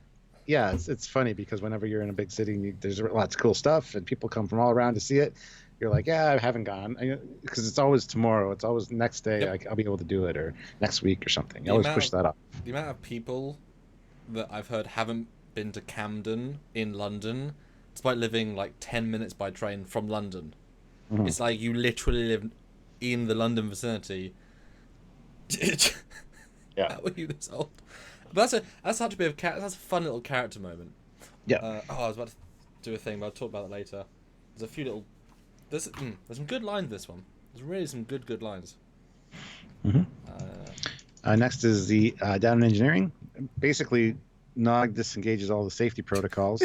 yeah, it's funny because whenever you're in a big city, and there's lots of cool stuff, and people come from all around to see it. You're like, yeah, I haven't gone because it's always tomorrow. It's always next day. Yep. I'll be able to do it, or next week or something. You always push that up. The amount of people that I've heard haven't been to Camden in London, despite living like 10 minutes by train from London. Mm-hmm. It's like you literally live in the London vicinity. Yeah. How are you this old? But that's such a bit of that's a fun little character moment. Yeah. I was about to do a thing, but I'll talk about it later. There's a few little. There's some good lines in this one. There's really some good lines. Mm-hmm. Next is the down in engineering. Basically, Nog disengages all the safety protocols.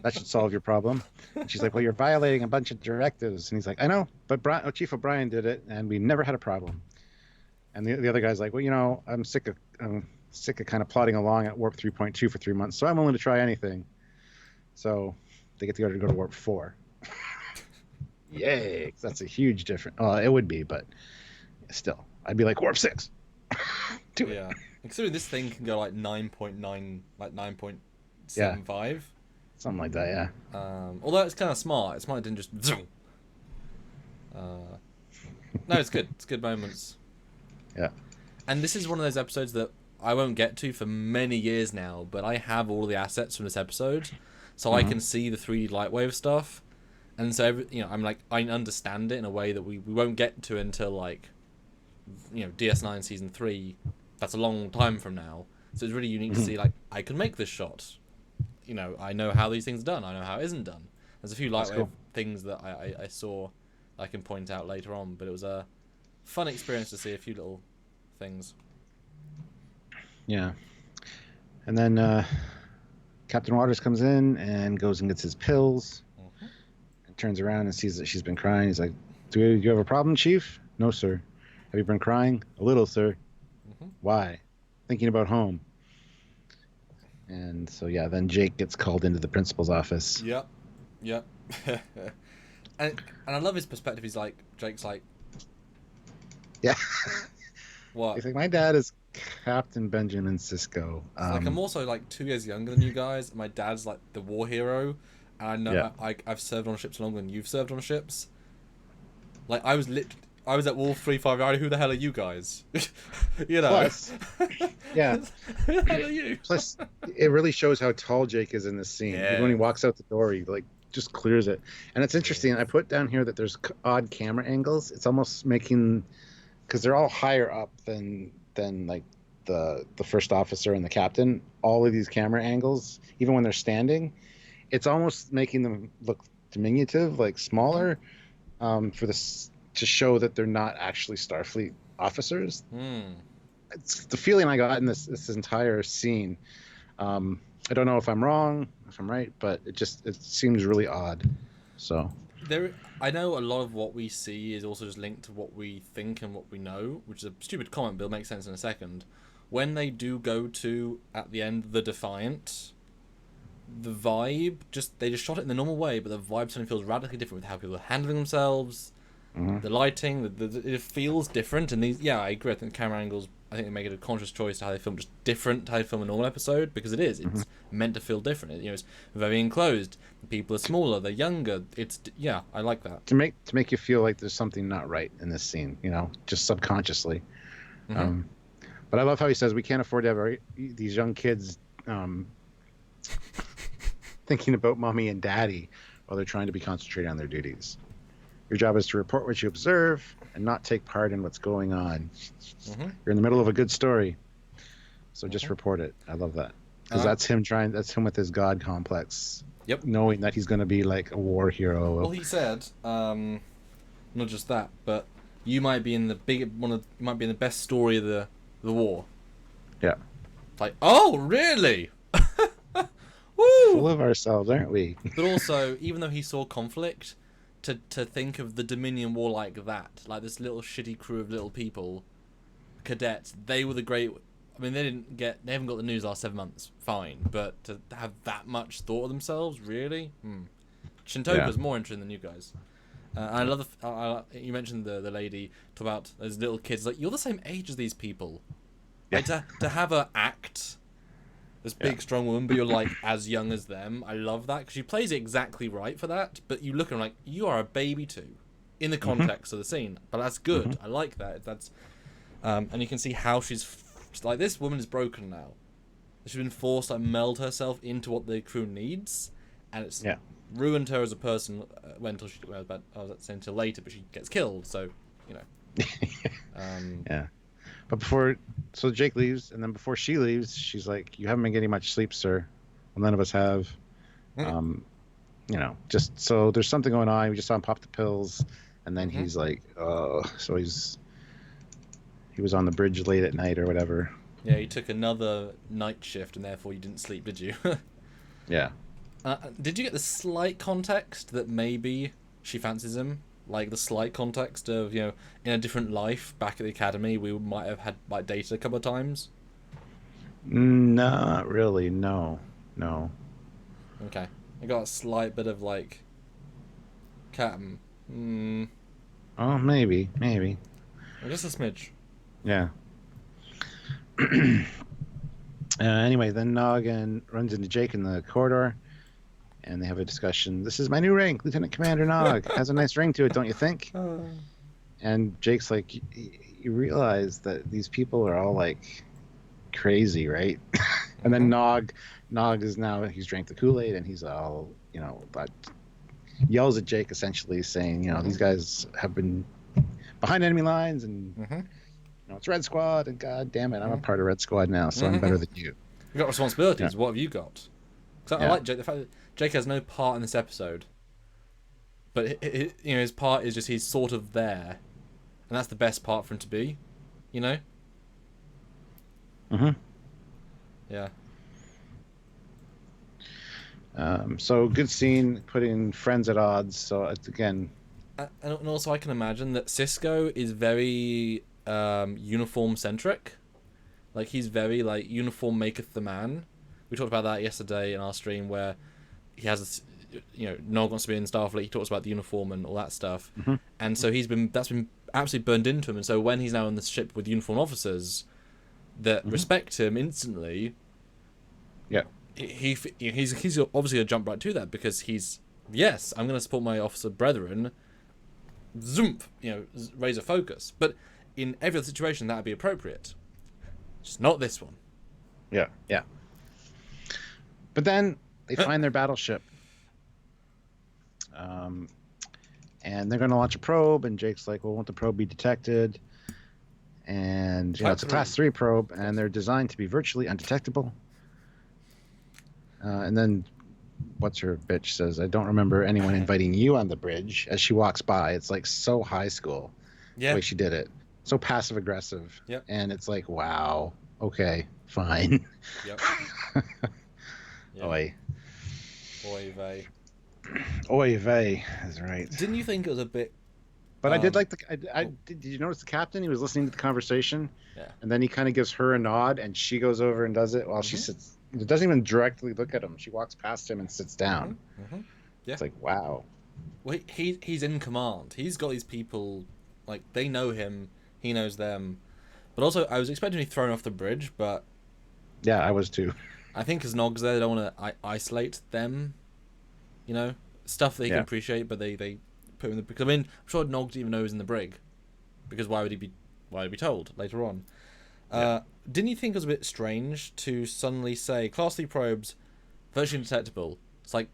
That should solve your problem. And she's like, well, you're violating a bunch of directives. And he's like, I know, but Chief O'Brien did it, and we never had a problem. And the other guy's like, well, I'm sick of kind of plodding along at warp 3.2 for 3 months, so I'm willing to try anything. So they get to go to warp 4. Yay! That's a huge difference. Well, it would be, but still, I'd be like warp 6. Do it. Yeah. Considering this thing can go like 9.9, like 9.75. Something like that, yeah. Although it's kind of smart. It's smart it didn't just zoom. No, it's good. It's good moments. Yeah. And this is one of those episodes that I won't get to for many years now, but I have all the assets from this episode, so I can see the 3D Lightwave stuff. And so, I'm like, I understand it in a way that we won't get to until, like, DS9 Season 3. That's a long time from now. So it's really unique to see, like, I can make this shot. I know how these things are done. I know how it isn't done. There's a few Lightwave things that I saw I can point out later on, but it was a fun experience to see a few little things. Yeah. And then Captain Waters comes in and goes and gets his pills. Turns around and sees that she's been crying. He's like, do you have a problem, Chief? No, sir. Have you been crying? A little, sir. Why? Thinking about home. And so, then Jake gets called into the principal's office. Yep. and I love his perspective. He's like, Jake's like, Yeah. what? He's like, my dad is Captain Benjamin Sisko. It's like, I'm also like 2 years younger than you guys. My dad's like the war hero, and I know Yeah. I've served on ships longer than you've served on ships. Like I was at Wolf 359. Who the hell are you guys? You know. Plus, yeah. Who the hell are you? Plus, it really shows how tall Jake is in this scene. Yeah. When he walks out the door, he like just clears it. And it's interesting. I put down here that there's odd camera angles. It's almost making, because they're all higher up than like the first officer and the captain. All of these camera angles, even when they're standing, it's almost making them look diminutive, like smaller, for this to show that they're not actually Starfleet officers. It's the feeling I got in this entire scene. I don't know if I'm wrong, if I'm right, but it seems really odd. So I know a lot of what we see is also just linked to what we think and what we know, which is a stupid comment, but it'll make sense in a second. When they do go to, at the end, the Defiant, the vibe, they just shot it in the normal way, but the vibe suddenly feels radically different with how people are handling themselves, the lighting, it feels different. And these, yeah, I agree. I think the camera angles, I think they make it a conscious choice to how they film just different to how they film a normal episode, because it is. It's meant to feel different. It's very enclosed. The people are smaller. They're younger. Yeah, I like that. To make you feel like there's something not right in this scene, just subconsciously. But I love how he says we can't afford to have these young kids thinking about mommy and daddy while they're trying to be concentrated on their duties. Your job is to report what you observe and not take part in what's going on. You're in the middle of a good story, so just report it. I love that, because that's him with his god complex. Yep. Knowing that he's going to be like a war hero. Well, he said, not just that, but you might be in the best story of the war. Yeah. Like, oh, really? Woo! Full of ourselves, aren't we? But also, even though he saw conflict, to think of the Dominion War like that, like this little shitty crew of little people, cadets, they were the great. I mean, they haven't got the news last 7 months, fine, but to have that much thought of themselves, really? Shintoka's more interesting than you guys. I love you mentioned the lady talk about those little kids. Like, you're the same age as these people. Yeah. Like, to have her act this big strong woman, but you're like as young as them. I love that because she plays it exactly right for that. But you look at her like you are a baby too, in the context of the scene. But that's good. I like that. That's and you can see how she's like, this woman is broken now. She's been forced to meld herself into what the crew needs, and it's ruined her as a person. Until later, but she gets killed. So yeah. But so Jake leaves, and then before she leaves, she's like, "You haven't been getting much sleep, sir. Well, none of us have. Just so there's something going on. We just saw him pop the pills, and then he's like, oh, so he was on the bridge late at night or whatever. Yeah, he took another night shift, and therefore you didn't sleep, did you? Yeah. Did you get the slight context that maybe she fancies him? Like the slight context of, in a different life back at the academy, we might have had like dated a couple of times? Not really, no. Okay. I got a slight bit of like, Captain. Oh, maybe. Just a smidge. Yeah. Anyway, then Nog runs into Jake in the corridor, and they have a discussion. This is my new rank, Lieutenant Commander Nog. Has a nice ring to it, don't you think? And Jake's like, you realize that these people are all like crazy, right? And then Nog is he's drank the Kool-Aid, and he's all, but yells at Jake, essentially saying, these guys have been behind enemy lines, and it's Red Squad, and god damn it, I'm a part of Red Squad now, so I'm better than you. You got responsibilities. Yeah. What have you got? Because I like Jake. The fact that Jake has no part in this episode, but his part is just he's sort of there, and that's the best part for him to be, Yeah. So good scene, putting friends at odds. So it's, again, and also I can imagine that Sisko is very uniform centric. Like, he's very like uniform maketh the man. We talked about that yesterday in our stream, where he has Nog wants to be in Starfleet. He talks about the uniform and all that stuff, and so that's been absolutely burned into him. And so when he's now on the ship with uniformed officers that respect him instantly, he's obviously a jump right to that because I'm going to support my officer brethren. Zoomp, raise a focus. But in every other situation, that would be appropriate. Just not this one. Yeah. But then they find their battleship. And they're going to launch a probe, and Jake's like, well, won't the probe be detected? And it's a Class 3 probe, and they're designed to be virtually undetectable. And then what's her bitch says, I don't remember anyone inviting you on the bridge as she walks by. It's like so high school the way she did it. So passive aggressive. Yep. And it's like, wow, okay, fine. Yep. Oy. Oy vey. Oy vey is right. Didn't you think it was a bit... But I did like did you notice the captain? He was listening to the conversation. Yeah. And then he kind of gives her a nod, and she goes over and does it while she sits. It doesn't even directly look at him. She walks past him and sits down. Yeah. It's like, wow. Well, he's in command. He's got these people, like, they know him. He knows them. But also, I was expecting to be thrown off the bridge, but... Yeah, I was too. I think because Nog's there, they don't want to isolate them. Stuff they can appreciate, but they put him in the... Because, I'm sure Nog didn't even know he was in the brig. Because why would he be told later on? Didn't you think it was a bit strange to suddenly say Class 3 probes virtually undetectable? It's like,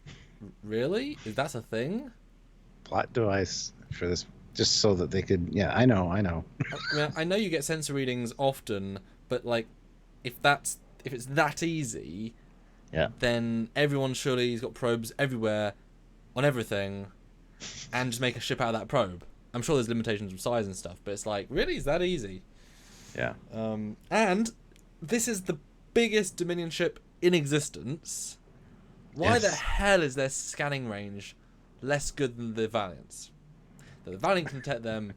really? Is that a thing? Plot device for this, just so that they could. Yeah, I know. I know you get sensor readings often, but like, if it's that easy, then everyone surely has got probes everywhere, on everything, and just make a ship out of that probe. I'm sure there's limitations of size and stuff, but it's like, really, is that easy? Yeah. And this is the biggest Dominion ship in existence. Why the hell is their scanning range less good than the Valiant's? The Valiant can detect them,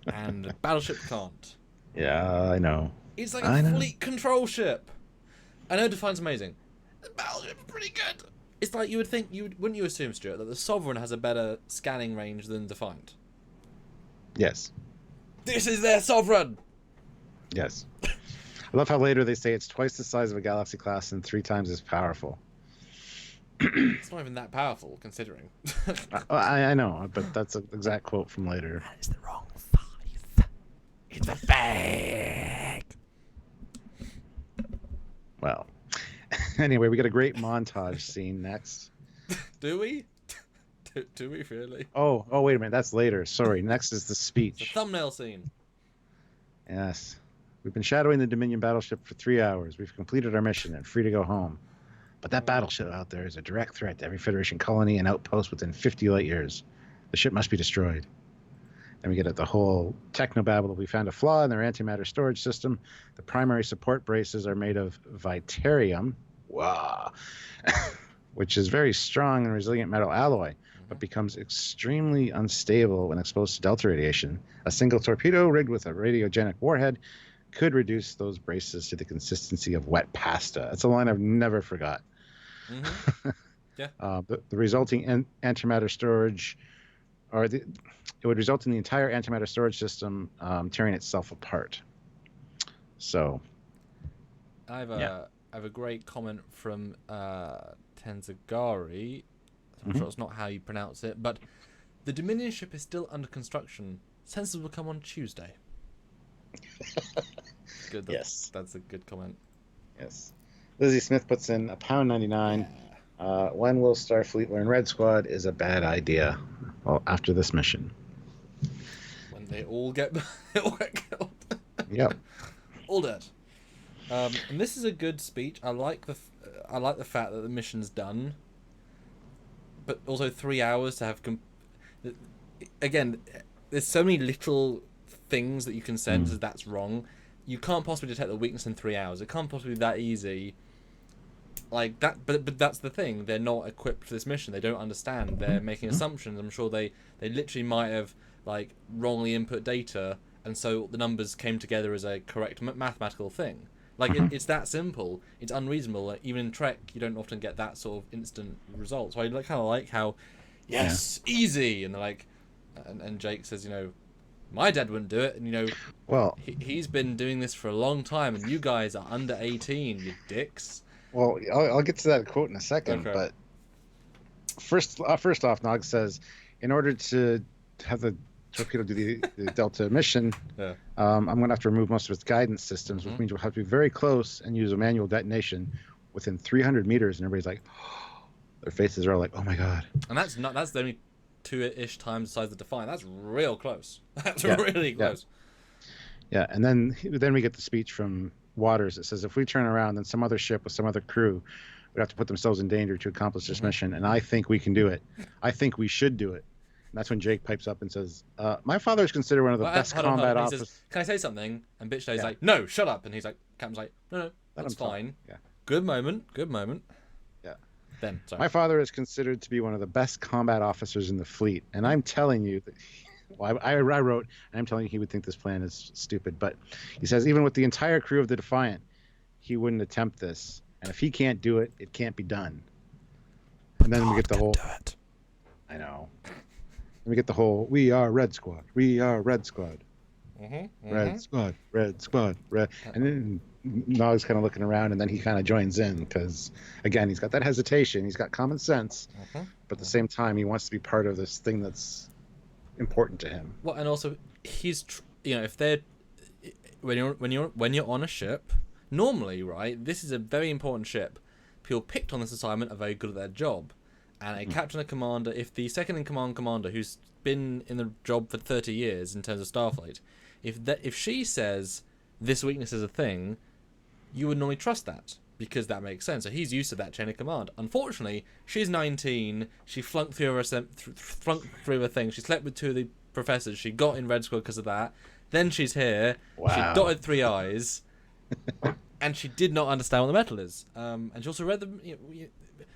and the battleship can't. Yeah, I know. It's like a fleet control ship. I know Defiant's amazing. The battleship's pretty good. It's like you would think, wouldn't you assume, Stuart, that the Sovereign has a better scanning range than Defiant? Yes. This is their Sovereign! Yes. I love how later they say it's twice the size of a Galaxy class and 3 times as powerful. It's not even that powerful, considering. I know, but that's an exact quote from later. That is the wrong 5. It's a bag. Well, anyway, we got a great montage scene next. Do we? Do we really? Oh, wait a minute. That's later. Sorry. Next is the speech. The thumbnail scene. Yes. We've been shadowing the Dominion battleship for 3 hours. We've completed our mission and free to go home. But that battleship out there is a direct threat to every Federation colony and outpost within 50 light years. The ship must be destroyed. And we get at the whole technobabble. We found a flaw in their antimatter storage system. The primary support braces are made of Vitarium, wow, which is very strong and resilient metal alloy, but becomes extremely unstable when exposed to delta radiation. A single torpedo rigged with a radiogenic warhead could reduce those braces to the consistency of wet pasta. That's a line I've never forgot. Yeah. The resulting antimatter storage, it would result in the entire antimatter storage system tearing itself apart. So, I have a great comment from Tenzagari. I'm sure it's not how you pronounce it, but the Dominion ship is still under construction. Sensors will come on Tuesday. Good. That's a good comment. Yes. Lizzie Smith puts in £1.99. When will Starfleet learn Red Squad is a bad idea. Well, after this mission. When they all get killed. Yep. All dead. And this is a good speech. I like the fact that the mission's done, but also 3 hours to have. Again, there's so many little things that you can sense as that's wrong. You can't possibly detect the weakness in 3 hours. It can't possibly be that easy. Like that, but that's the thing. They're not equipped for this mission. They don't understand. They're making assumptions. I'm sure they literally might have like wrongly input data, and so the numbers came together as a correct mathematical thing. Like it's that simple. It's unreasonable. Like, even in Trek, you don't often get that sort of instant result. So I kind of like how, yes, easy, and they're like, and Jake says, my dad wouldn't do it, and Well, he's been doing this for a long time, and you guys are under 18, you dicks. well, I'll get to that quote in a second, Okay. but first off, Nog says, in order to have the torpedo do the Delta mission, I'm going to have to remove most of its guidance systems, which means we'll have to be very close and use a manual detonation within 300 meters. And everybody's like, their faces are all like, oh my god. And that's the only 2-ish times the size of the Defiant. That's real close. That's really close. Yeah, and then we get the speech from Waters that says, if we turn around, then some other ship with some other crew would have to put themselves in danger to accomplish this mission, and I think we can do it. I think we should do it. And that's when Jake pipes up and says, my father is considered one of the best combat officers. Says, can I say something? And Bitch Day's like, no, shut up. And he's like, Captain's like, no, that's fine. Yeah. Good moment. Yeah. Then, sorry. My father is considered to be one of the best combat officers in the fleet, and I'm telling you that. Well, I wrote, and I'm telling you he would think this plan is stupid, but he says even with the entire crew of the Defiant, he wouldn't attempt this, and if he can't do it, it can't be done. And then we get the whole. Do it. I know. We get the whole. We are Red Squad. We are Red Squad. Red Squad. Red Squad. Red. And then Nog's kind of looking around, and then he kind of joins in because, again, he's got that hesitation. He's got common sense, but at the same time, he wants to be part of this thing that's important to him. Well, and also he's if they're when you're on a ship, normally, right, this is a very important ship. People picked on this assignment are very good at their job, and a captain or commander, if the second in command commander who's been in the job for 30 years in terms of Starfleet, if she says this weakness is a thing, you would normally trust that because that makes sense. So he's used to that chain of command. Unfortunately, she's 19. She flunked through her thing. She slept with 2 of the professors. She got in Red Squad because of that. Then she's here. Wow. She dotted 3 I's, and she did not understand what the metal is. And she also read the.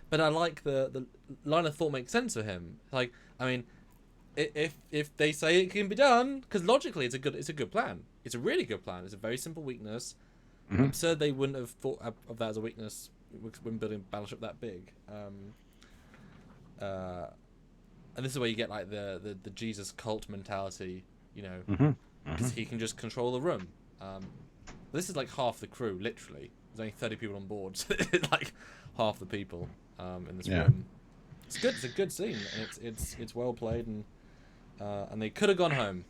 But I like the line of thought makes sense for him. Like, I mean, if they say it can be done, because logically it's a good plan. It's a really good plan. It's a very simple weakness. Absurd they wouldn't have thought of that as a weakness when building a battleship that big. And this is where you get like the Jesus cult mentality, because he can just control the room. This is like half the crew, literally. There's only 30 people on board, so it's like half the people in this room. It's good. It's a good scene, and it's well played, and they could have gone home.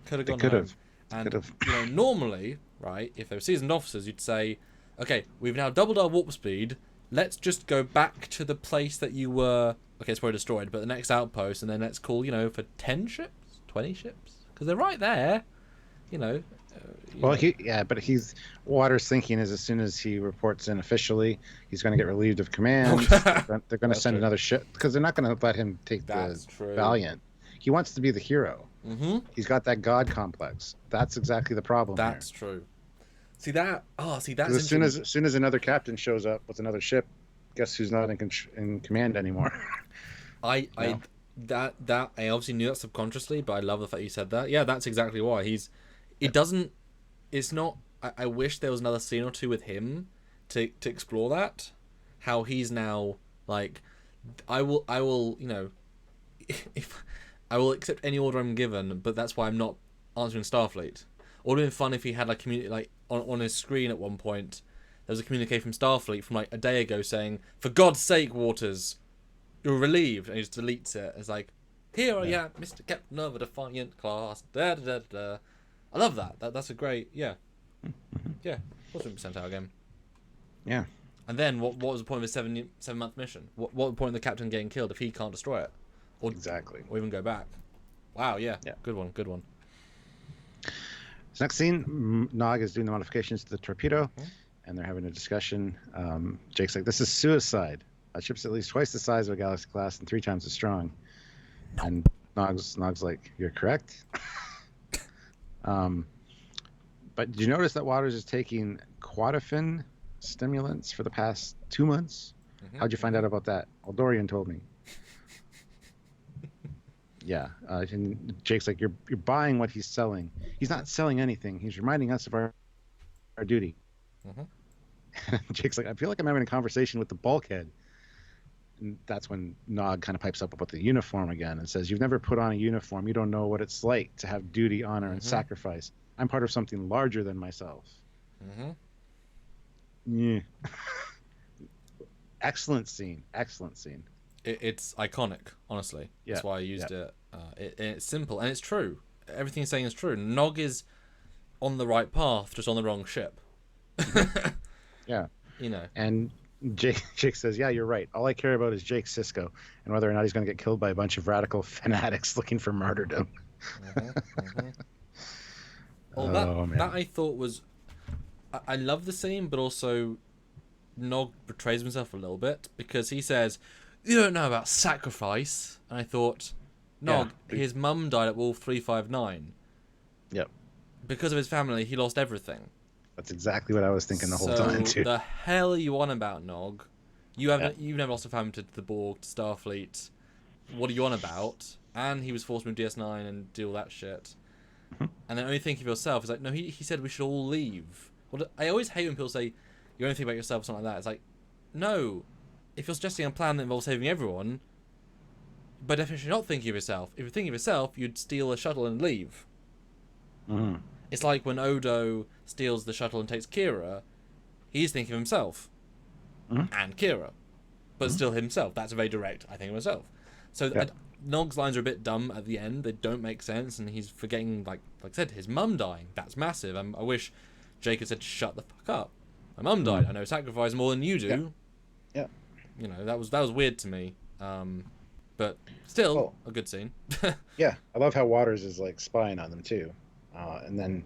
They could have. And normally, right, if they were seasoned officers, you'd say, okay, we've now doubled our warp speed. Let's just go back to the place that you were. Okay, it's probably destroyed, but the next outpost, and then let's call, for 10 ships, 20 ships, because they're right there. But Waters' thinking is as soon as he reports in officially, he's going to get relieved of command. They're going to send another ship because they're not going to let him take the Valiant. He wants to be the hero. He's got that god complex. That's exactly the problem. That's true. See that? That's as soon as another captain shows up with another ship, guess who's not in command anymore? I obviously knew that subconsciously, but I love the fact you said that. Yeah, that's exactly why It's not. I wish there was another scene or two with him to explore that. How he's now like, I will if I will accept any order I'm given, but that's why I'm not answering Starfleet. It would have been fun if he had like on his screen at one point. There was a communique from Starfleet from like a day ago saying, "For God's sake, Waters, you're relieved," and he just deletes it. It's like, "Here I am, Mr. Captain of a Defiant class." Da da da da. I love that. That's a great, yeah. 100% out game. Yeah. And then what was the point of a 7-month mission? What was the point of the captain getting killed if he can't destroy it? Exactly. Or even go back. Wow, yeah. Good one. So next scene, Nog is doing the modifications to the torpedo, and they're having a discussion. Jake's like, "This is suicide. A ship's at least twice the size of a Galaxy class and 3 times as strong." No. And Nog's like, "You're correct." But did you notice that Waters is taking quatafin stimulants for the past 2 months? How'd you find out about that? Well, Dorian told me. Yeah, and Jake's like, you're buying what he's selling. He's not selling anything. He's reminding us of our duty. Jake's like, I feel like I'm having a conversation with the bulkhead. And that's when Nog kind of pipes up about the uniform again and says, "You've never put on a uniform. You don't know what it's like to have duty, honor, and sacrifice. I'm part of something larger than myself." Yeah. Excellent scene. Excellent scene. It's iconic, honestly. That's why I used it. It's simple, and it's true. Everything he's saying is true. Nog is on the right path, just on the wrong ship. Yeah. You know. And Jake says, "Yeah, you're right. All I care about is Jake Sisko and whether or not he's going to get killed by a bunch of radical fanatics looking for martyrdom." Well, that I thought was... I love the scene, but also Nog betrays himself a little bit because he says, "You don't know about sacrifice." And I thought, Nog, his mum died at Wolf 359. Yep. Because of his family, he lost everything. That's exactly what I was thinking the whole time, too. The hell are you on about, Nog? You've never lost a family to the Borg, to Starfleet. What are you on about? And he was forced to move DS9 and do all that shit. And then only think of yourself. It's like, no, he said we should all leave. Well, I always hate when people say, you only think about yourself or something like that. It's like, no. If you're suggesting a plan that involves saving everyone, by definition, you're not thinking of yourself. If you're thinking of yourself, you'd steal a shuttle and leave. It's like when Odo steals the shuttle and takes Kira, he's thinking of himself and Kira, but still himself. That's very direct. I think of myself. So Nog's lines are a bit dumb at the end. They don't make sense, and he's forgetting, like I said, his mum dying. That's massive. I wish Jake had said, "Shut the fuck up. My mum died. I know sacrifice more than you do." Yeah. You know, that was weird to me. But still a good scene. Yeah, I love how Waters is like spying on them too. And then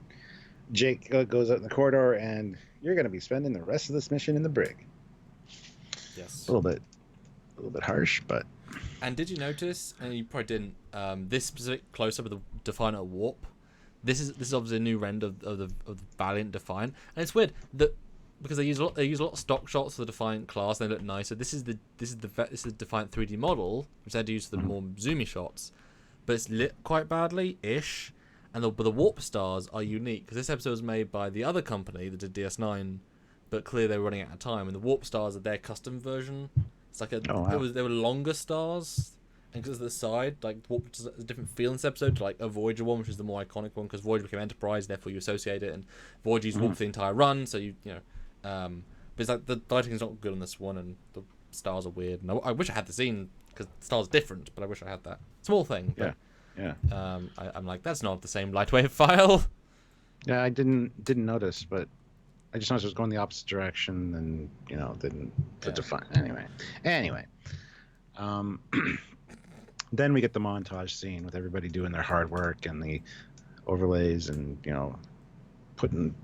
Jake goes out in the corridor, and you're going to be spending the rest of this mission in the brig. Yes. A little bit harsh, but. And did you notice? And you probably didn't. This specific close-up of the Defiant at warp. This is obviously a new render of the Valiant Defiant, and it's weird that because they use a lot of stock shots for the Defiant class. They look nicer. This is the Defiant 3D model, which they had to use for the more zoomy shots, but it's lit quite badly ish. And the warp stars are unique because this episode was made by the other company that did DS9, but clearly they were running out of time. And the warp stars are their custom version. It's like they were longer stars, and because of the side, like warp does a different feel in this episode to like a Voyager one, which is the more iconic one because Voyager became Enterprise, therefore you associate it, and Voyager used warp for the entire run, so you know. But it's like the lighting's not good on this one, and the stars are weird. And I wish I had the scene because the stars are different, but I wish I had that small thing. But, Yeah. I'm like, that's not the same lightwave file. Yeah, I didn't notice, but I just noticed it was going the opposite direction, and didn't define. Anyway, then we get the montage scene with everybody doing their hard work and the overlays, and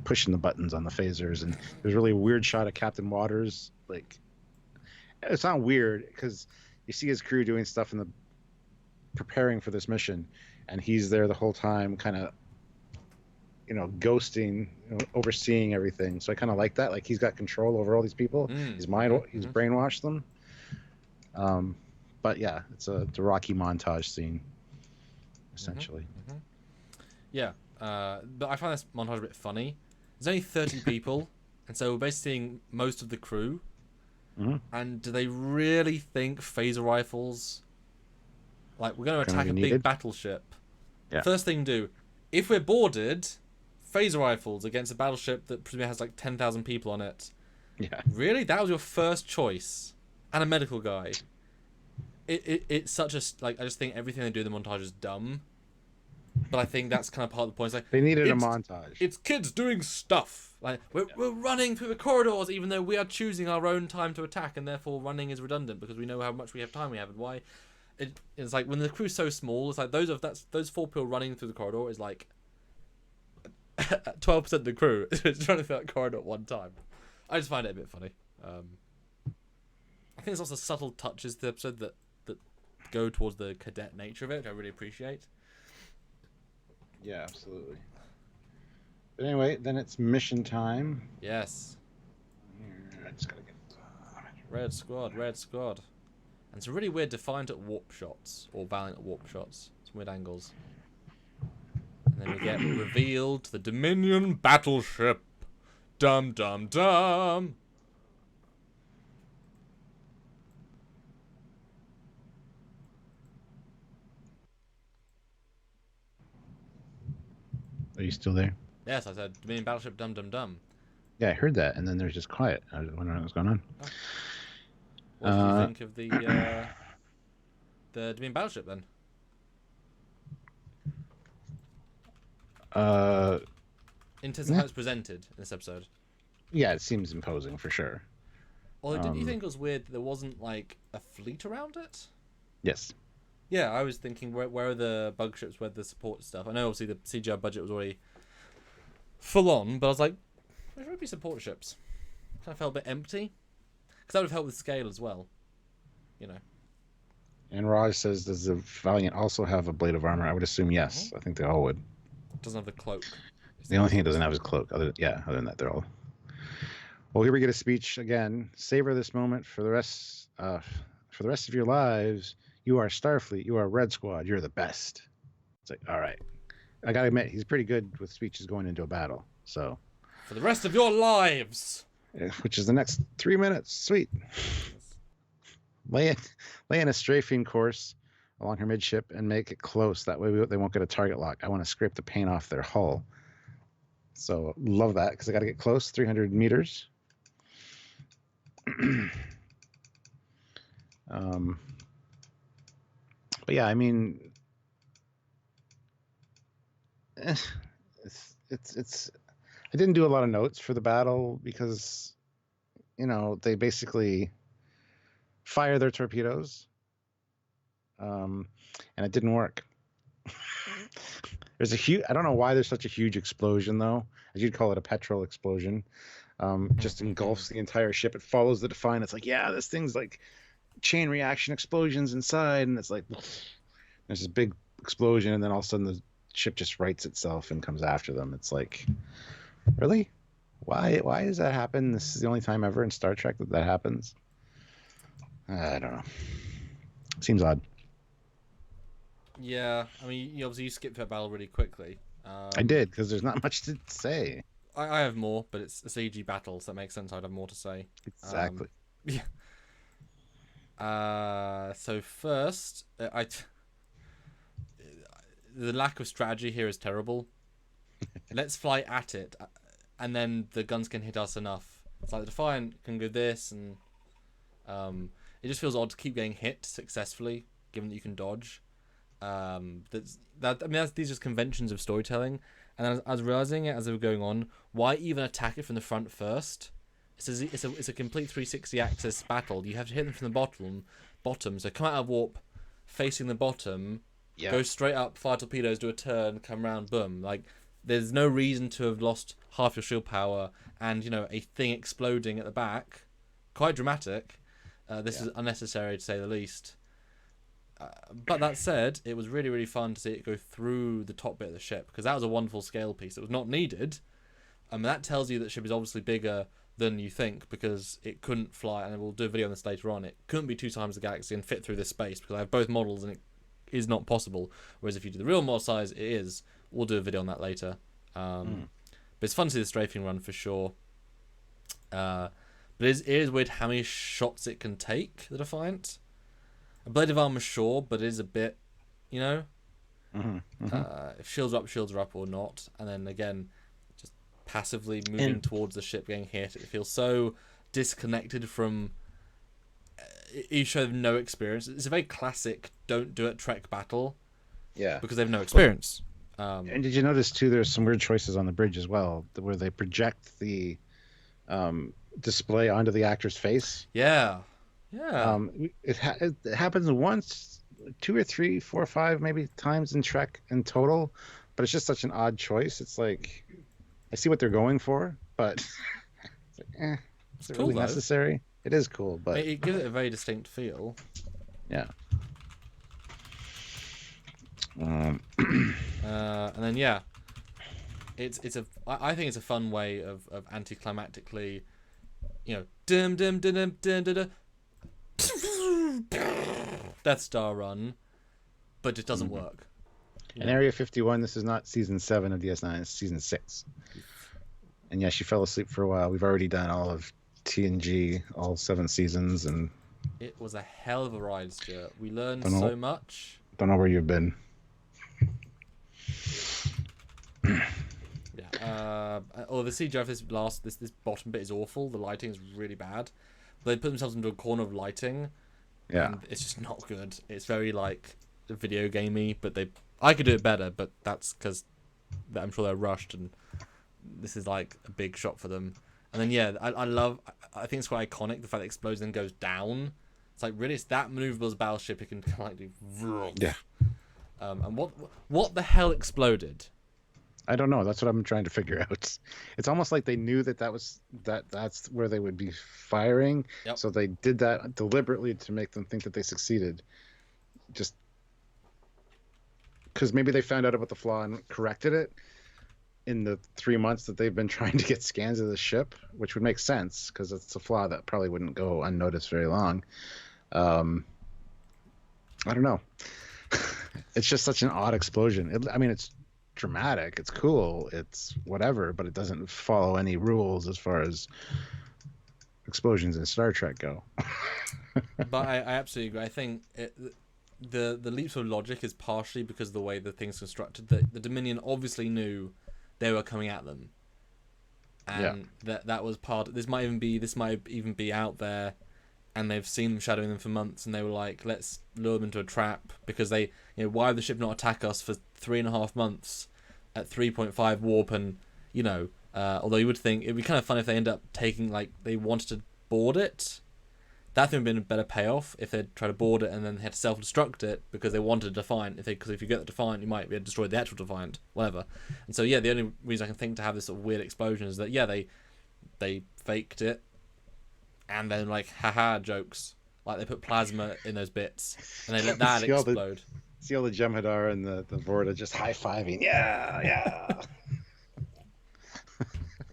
pushing the buttons on the phasers, and there's really a weird shot of Captain Waters. Like, it's not weird because you see his crew doing stuff in the preparing for this mission, and he's there the whole time kind of ghosting, overseeing everything. So I kind of like that, like he's got control over all these people. He's brainwashed them. But yeah, it's a Rocky montage scene essentially. Yeah, but I find this montage a bit funny. There's only 30 people, and so we're basically seeing most of the crew. And do they really think phaser rifles? Like, we're going to attack a big battleship. Yeah. First thing to do, if we're boarded, phaser rifles against a battleship that presumably has like 10,000 people on it. Yeah. Really? That was your first choice? And a medical guy. It's such a... Like, I just think everything they do in the montage is dumb. But I think that's kind of part of the point. It's like, they needed a montage. It's kids doing stuff. Like, we're running through the corridors even though we are choosing our own time to attack, and therefore running is redundant because we know how much time we have and why. It's like when the crew's so small, it's like those 4 people running through the corridor is like 12% of the crew is running through that corridor at one time. I just find it a bit funny. I think there's also subtle touches to the episode that go towards the cadet nature of it, which I really appreciate. Yeah, absolutely. But anyway, then it's mission time. Yes. I just gotta get Red squad. And some really weird Defiant at warp shots, or Valiant at warp shots. Some weird angles. And then we get revealed the Dominion battleship. Dum dum dum. Are you still there? Yes, I said Dominion battleship dum dum dum. Yeah, I heard that, and then there's just quiet. I was wondering what was going on. Oh. What did you think of the Dominion battleship then? In terms of how it's presented in this episode. Yeah, it seems imposing for sure. Although, didn't you think it was weird that there wasn't like a fleet around it? Yes. Yeah, I was thinking where are the bug ships, where the support stuff? I know obviously the CGI budget was already full on, but I was like, there should be support ships. Kind of felt a bit empty. Because that would have helped with scale as well. You know. And Raj says, does the Valiant also have a blade of armor? I would assume yes. I think they all would. Doesn't have the cloak. The only thing it doesn't have is cloak. Other than that, they're all. Well, here we get a speech again. Savor this moment for the rest of your lives. You are Starfleet. You are Red Squad. You're the best. It's like, all right. I gotta admit, he's pretty good with speeches going into a battle. So. For the rest of your lives. Which is the next 3 minutes. Sweet. Lay in a strafing course along her midship and make it close. That way they won't get a target lock. I want to scrape the paint off their hull. So love that because I got to get close, 300 meters. But yeah, I mean, it's. I didn't do a lot of notes for the battle because, they basically fire their torpedoes, and it didn't work. There's a huge. I don't know why there's such a huge explosion though. As you'd call it, a petrol explosion. Just engulfs the entire ship. It follows the Defiant. It's like, yeah, this thing's like chain reaction explosions inside, and it's like there's this big explosion, and then all of a sudden the ship just rights itself and comes after them. It's like, really? Why does that happen? This is the only time ever in Star Trek that happens. I don't know. Seems odd. Yeah, I mean, you skipped that battle really quickly. I did, because there's not much to say. I have more, but it's a CG battle, so that makes sense. I'd have more to say. Exactly. Yeah. So first, the lack of strategy here is terrible. Let's fly at it, and then the guns can hit us enough. It's like the Defiant can go this, and it just feels odd to keep getting hit successfully, given that you can dodge. These are just conventions of storytelling, and I was realizing it as they were going on. Why even attack it from the front first? It's a complete 360 axis battle. You have to hit them from the bottom. So come out of warp, facing the bottom, go straight up, fire torpedoes, do a turn, come around, boom. Like there's no reason to have lost half your shield power, and a thing exploding at the back. Quite dramatic. This is unnecessary to say the least. But that said, it was really, really fun to see it go through the top bit of the ship, because that was a wonderful scale piece. It was not needed. That tells you that the ship is obviously bigger than you think, because it couldn't fly, and we'll do a video on this later on, it couldn't be 2 times the galaxy and fit through this space, because I have both models and it is not possible. Whereas if you do the real model size, it is. We'll do a video on that later. But it's fun to see the strafing run for sure. But it is weird how many shots it can take, the Defiant. A blade of armor, sure, but it is a bit, if shields are up or not. And then again, just passively moving towards the ship, getting hit. It feels so disconnected from. You show them no experience. It's a very classic "don't do it" Trek battle. Yeah, because they have no experience. And did you notice too? There's some weird choices on the bridge as well, where they project the display onto the actor's face. Yeah. It happens once, 2 or 3, 4 or 5 maybe times in Trek in total, but it's just such an odd choice. It's like I see what they're going for, but it's like, is it really necessary? It is cool, but it gives it a very distinct feel. Yeah. And then I think it's a fun way of anticlimactically, dim dim dim dim dim dim. Death Star run, but it doesn't work. In Area 51, this is not season 7 of DS9, it's season 6. And yeah, she fell asleep for a while. We've already done all of TNG, all 7 seasons, and It was a hell of a ride, Stuart. We learned don't know so much. don't know where you've been. Yeah. The CGI for this bottom bit is awful. The lighting is really bad. They put themselves into a corner of lighting, Yeah. and it's just not good. It's very like video gamey, but I could do it better, but that's because I'm sure they're rushed, and this is like a big shot for them. And then yeah, I think it's quite iconic the fact that it explodes and then goes down. It's like really, it's that maneuverable as a battleship. It can kind of do. Yeah. And what the hell exploded? I don't know. That's what I'm trying to figure out. It's almost like they knew that's where they would be firing. Yep. So they did that deliberately to make them think that they succeeded. Just because maybe they found out about the flaw and corrected it in the 3 months that they've been trying to get scans of the ship, which would make sense because it's a flaw that probably wouldn't go unnoticed very long. I don't know. It's just such an odd explosion. It's dramatic, it's cool, it's whatever, but it doesn't follow any rules as far as explosions in Star Trek go. But I absolutely agree. I think the leaps of logic is partially because of the way the thing's constructed. The Dominion obviously knew they were coming at them, and that was part. This might even be out there, and they've seen them shadowing them for months, and they were like, let's lure them into a trap because they, why would the ship not attack us for 3.5 months at 3.5 warp? And although you would think it'd be kind of fun if they end up taking, like, they wanted to board it. That would have been a better payoff if they'd try to board it and then they had to self-destruct it because they wanted a Defiant. Because if you get the Defiant, you might be able to destroy the actual Defiant, whatever. And so yeah, the only reason I can think to have this sort of weird explosion is that they faked it, and then like haha jokes, like they put plasma in those bits and they let that explode. See all the Jem'Hadar and the Vorta just high-fiving. Yeah.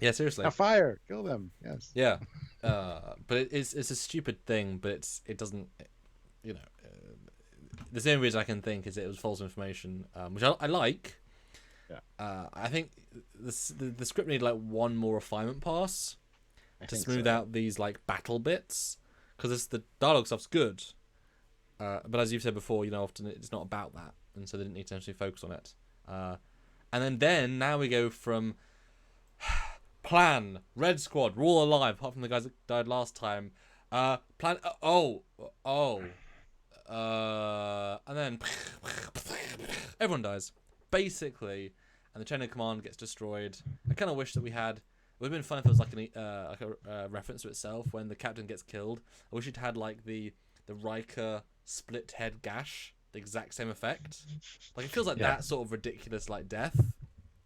Yeah, seriously. Now fire, kill them. Yes. Yeah. But it's a stupid thing, but it doesn't, the same reason I can think is it was false information, which I like. Yeah. I think the script needed like one more refinement pass to smooth out these like battle bits, because the dialogue stuff's good, but as you've said before, often it's not about that, and so they didn't need to actually focus on it. And then now we go from plan, Red Squad, we're all alive, apart from the guys that died last time. Plan, and then everyone dies, basically, and the chain of command gets destroyed. I kind of wish that we had. It would have been fun if it was like a reference to itself when the captain gets killed. I wish it had like the Riker split head gash, the exact same effect. Like it feels like that sort of ridiculous like death.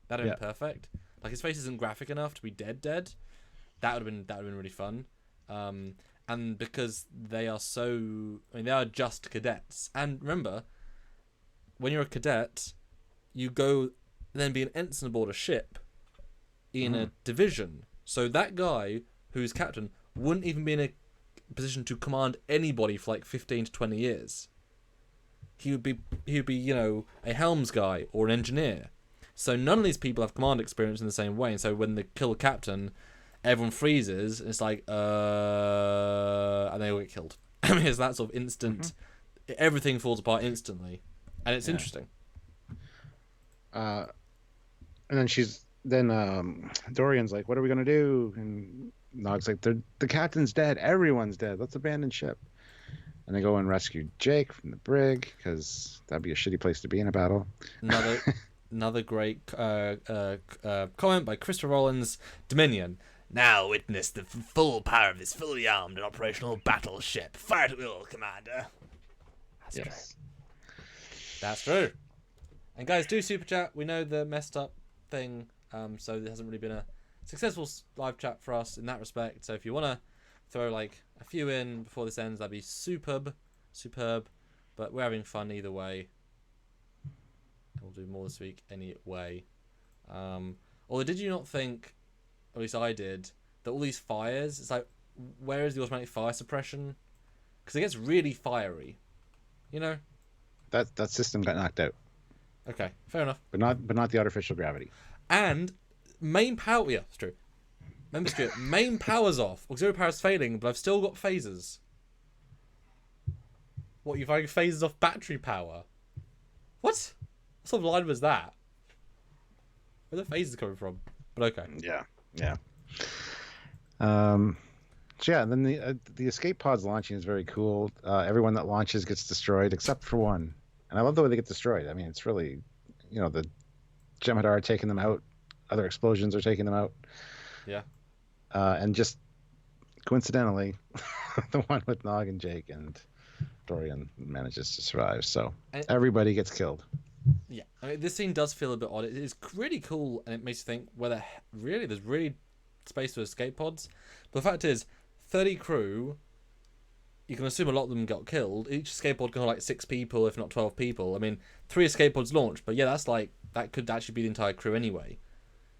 That'd have been perfect. Like his face isn't graphic enough to be dead. That would have been really fun. And because they are they are just cadets. And remember, when you're a cadet, you go then be an ensign aboard a ship in a division. So that guy who's captain wouldn't even be in a position to command anybody for like 15 to 20 years. He would be a helms guy or an engineer. So none of these people have command experience in the same way, and so when they kill the captain, everyone freezes, and it's like, and they all get killed. It's that sort of instant, everything falls apart instantly, and it's interesting. And then Dorian's like, what are we going to do? And Nog's like, the captain's dead, everyone's dead, let's abandon ship. And they go and rescue Jake from the brig, because that'd be a shitty place to be in a battle. Another great comment by Christopher Rollins. Dominion. Now witness the full power of this fully armed and operational battleship. Fire at will, Commander. That's true. That's true. And guys, do super chat. We know the messed up thing, so there hasn't really been a successful live chat for us in that respect. So if you want to throw like a few in before this ends, that'd be superb. But we're having fun either way. We'll do more this week anyway. Although, did you not think, or at least I did, that all these fires, it's like, where is the automatic fire suppression? Because it gets really fiery, That system got knocked out. Okay, fair enough. But not the artificial gravity. And main power, yeah, it's true. Remember, Stuart, main power's off. Auxiliary power's failing, but I've still got phasers. What, you've had phasers off battery power? What? What sort of line was that? Where are the phasers coming from? But okay. Yeah. So yeah, then the escape pods launching is very cool. Everyone that launches gets destroyed except for one, and I love the way they get destroyed. I mean, it's really, the Jem'Hadar are taking them out, other explosions are taking them out. Yeah. And just coincidentally, the one with Nog and Jake and Dorian manages to survive. So everybody gets killed. Yeah, I mean, this scene does feel a bit odd. It is really cool, and it makes you think whether really there's really space for escape pods. But the fact is, 30 crew, you can assume a lot of them got killed. Each escape pod can hold like 6 people, if not 12 people. I mean, 3 escape pods launched, but yeah, that could actually be the entire crew anyway.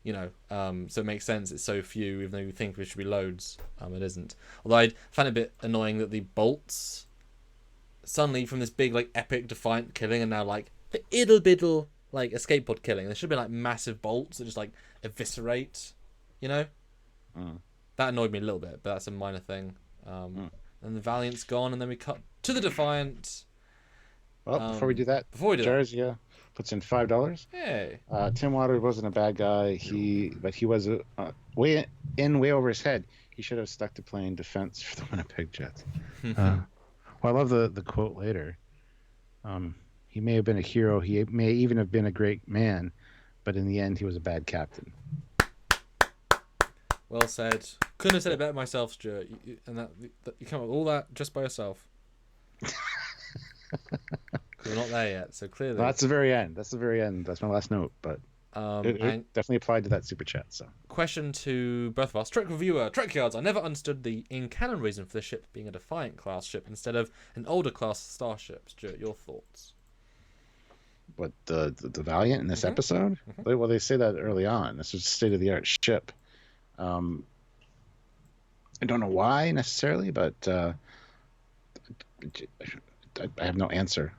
So it makes sense. It's so few, even though you think there should be loads. It isn't. Although I find it a bit annoying that the bolts suddenly from this big like epic defiant killing are now like the ittle biddle like escape pod killing. There should be like massive bolts that just like eviscerate. That annoyed me a little bit, but that's a minor thing. And the Valiant's gone, and then we cut to the Defiant. Well, before we do that, Jarzia puts in $5. Hey. Tim Waters wasn't a bad guy. But he was way over his head. He should have stuck to playing defense for the Winnipeg Jets. Well, I love the quote later. He may have been a hero. He may even have been a great man, but in the end, he was a bad captain. Well said. Couldn't have said it better myself, Stuart. You come up with all that just by yourself. We're not there yet, so clearly. No, that's the very end. That's my last note, but it definitely applied to that super chat. So, question to both of us, Trek reviewer, Trekyards. I never understood the in-canon reason for the ship being a Defiant class ship instead of an older class starship. Stuart, your thoughts? What the Valiant in this episode? Well, they say that early on. This was a state-of-the-art ship. I don't know why necessarily, but I have no answer.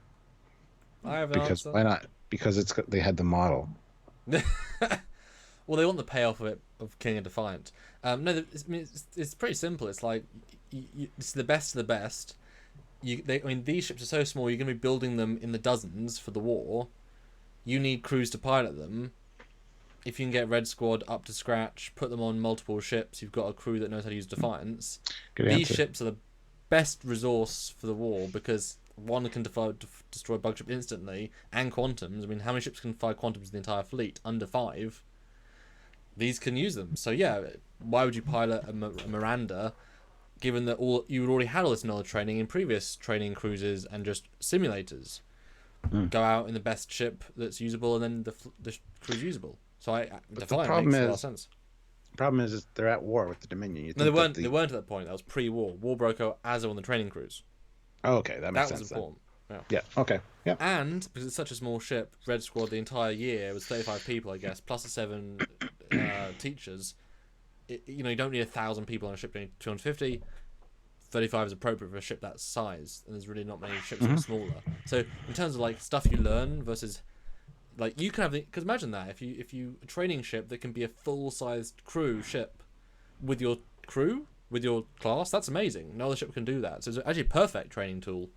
I have no answer. Why not? Because they had the model. Well, they want the payoff of it of King of Defiant. No, it's pretty simple. It's like it's the best of the best. These ships are so small. You're going to be building them in the dozens for the war. You need crews to pilot them. If you can get Red Squad up to scratch, put them on multiple ships, you've got a crew that knows how to use Defiance. These ships are the best resource for the war because one can destroy bug ship instantly and quantums. I mean, how many ships can fire quantums in the entire fleet? Under 5. These can use them. So yeah, why would you pilot a Miranda, given that you already had all this knowledge training in previous training cruises and just simulators? Go out in the best ship that's usable, and then the crew's usable. So the problem makes a lot of sense. The problem is they're at war with the Dominion. No, they weren't. They weren't at that point. That was pre-war. War broke out as on the training cruise. Oh, okay, that makes sense. That was important. Yeah. Okay. Yeah. And because it's such a small ship, Red Squad the entire year was 35 people, I guess, plus the 7 teachers. You don't need 1,000 people on a ship. You need 250. 35 is appropriate for a ship that size, and there's really not many ships that are smaller. So in terms of like stuff you learn versus like you can have because imagine that if you a training ship that can be a full-sized crew ship with your crew with your class, that's amazing. No other ship can do that. So it's actually a perfect training tool.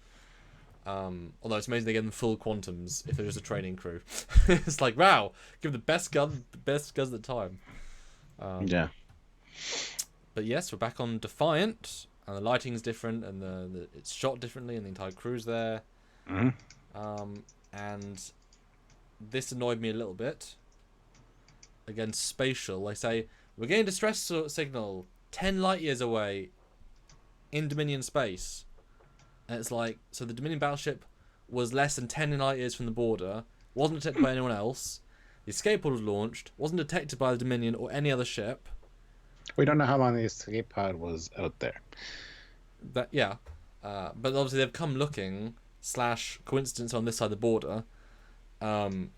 Although it's amazing they get them full quantums if they're just a training crew. It's like wow, give them the best guns at the time. Yeah. But yes, we're back on Defiant. And the lighting's different, and it's shot differently, and the entire crew's there. And this annoyed me a little bit. Again, spatial. They say, we're getting distress signal 10 light years away in Dominion space. And it's like, so the Dominion battleship was less than 10 light years from the border, wasn't detected by anyone else. The escape pod was launched, wasn't detected by the Dominion or any other ship. We don't know how long the escape pod was out there. But obviously they've come looking / coincidence on this side of the border. I mean,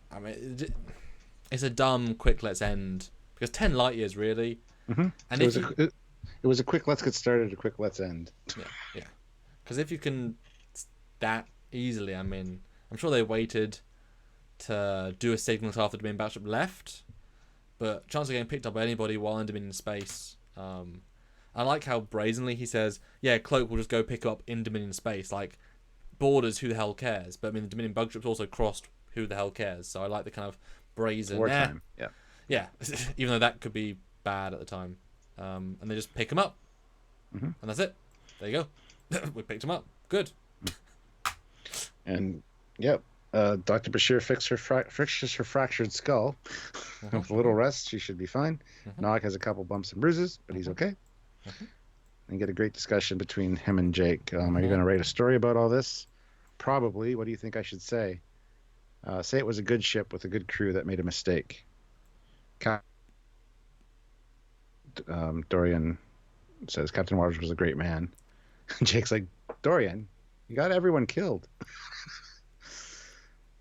it's a dumb quick let's end because 10 light years really. And so it was a quick let's get started, a quick let's end. Yeah. Because if you can that easily, I mean, I'm sure they waited to do a signal after the Dominion battleship left. But chance of getting picked up by anybody while in Dominion space I like how brazenly he says, yeah, Cloak will just go pick up in Dominion space. Like, borders, who the hell cares? But I mean, the Dominion bug ship's also crossed, who the hell cares? So I like the kind of brazen... Wartime, yeah. Yeah, even though that could be bad at the time. And they just pick him up. Mm-hmm. And that's it. There you go. We picked him up. Good. And, yep, Dr. Bashir fixes her fractured skull. With a little rest, she should be fine. Nog has a couple bumps and bruises, but he's okay. And get a great discussion between him and Jake. Are you going to write a story about all this? Probably. What do you think I should say? Say it was a good ship with a good crew that made a mistake. Dorian says Captain Waters was a great man. Jake's like, Dorian, you got everyone killed.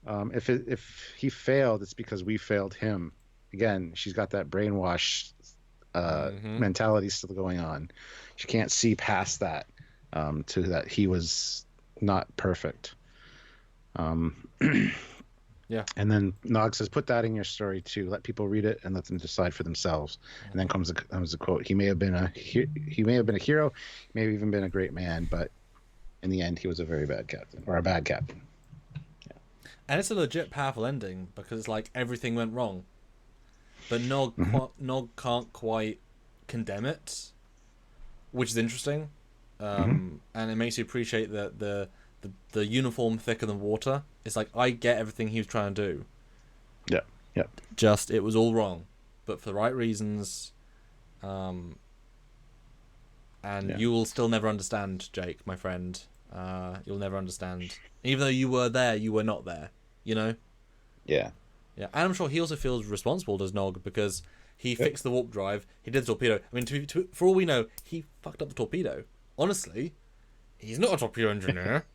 If he failed, it's because we failed him. Again, she's got that brainwash mentality still going on. She can't see past that to that he was not perfect. Yeah. And then Nog says, put that in your story too. Let people read it and let them decide for themselves. And then comes a quote. He may have been a hero. He may have even been a great man, but in the end, he was a very bad captain, or a bad captain. Yeah. And it's a legit powerful ending because it's like everything went wrong, but Nog can't quite condemn it, which is interesting. And it makes you appreciate that the uniform thicker than water. It's like, I get everything he was trying to do. Yeah. Just, it was all wrong, but for the right reasons. And you will still never understand, Jake, my friend. You'll never understand. Even though you were there, you were not there. You know? Yeah. Yeah, and I'm sure he also feels responsible, does Nog, because he fixed the warp drive. He did the torpedo. I mean, for all we know, he fucked up the torpedo. Honestly, he's not a torpedo engineer.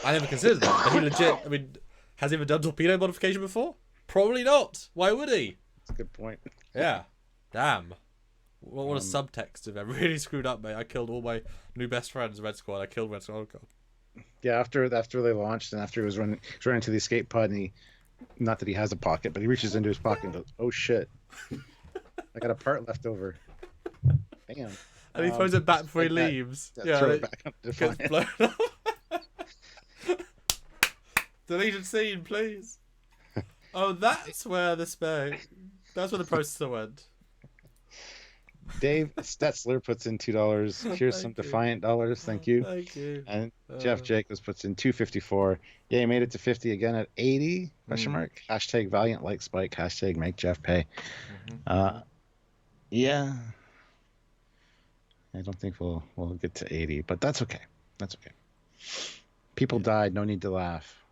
I never considered that, but he legit... I mean, has he ever done torpedo modification before? Probably not. Why would he? That's a good point. Yeah. Damn. What a subtext of that. Really screwed up, mate. I killed all my new best friends, Red Squad. I killed Red Squad. Oh, God. Yeah, after they launched and after he was running to the escape pod, and not that he has a pocket, but he reaches into his pocket and goes, oh shit, I got a part left over. Bam. And he throws it back before he leaves. Yeah, throw it back up to gets blown up. Deleted scene, please. Oh, that's where the processor went. Dave Stetzler puts in $2. Here's some Defiant dollars. Thank you. Thank you. And Jeff Jacobs puts in $2.54. Yeah, he made it to 50 again at 80? Question mark. Hashtag Valiant like Spike. Hashtag make Jeff pay. Yeah. I don't think we'll get to 80, but that's okay. That's okay. People died. No need to laugh.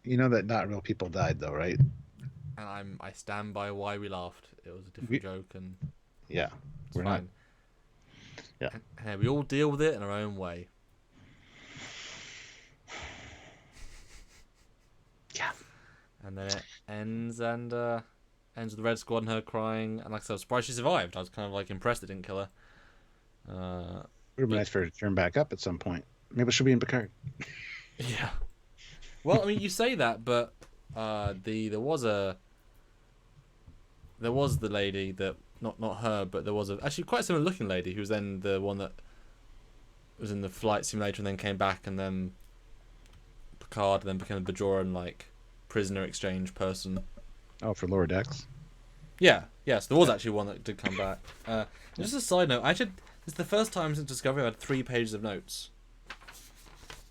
You know that not real people died, though, right? And I stand by why we laughed. It was a different joke, and yeah, we're fine. Yeah, and we all deal with it in our own way. Yeah, and then it ends with the Red Squad and her crying. And like I said, I was surprised she survived. I was kind of like impressed it didn't kill her. It would be nice for her to turn back up at some point. Maybe she'll be in Picard. Yeah. Well, I mean, you say that, but there was the lady that not her, but there was actually quite a similar looking lady who was then the one that was in the flight simulator and then came back, and then Picard, and then became the Bajoran like prisoner exchange person. Oh, for lower decks. Yeah. Yes, there was actually one that did come back. Just a side note, this is the first time since Discovery I've had 3 pages of notes.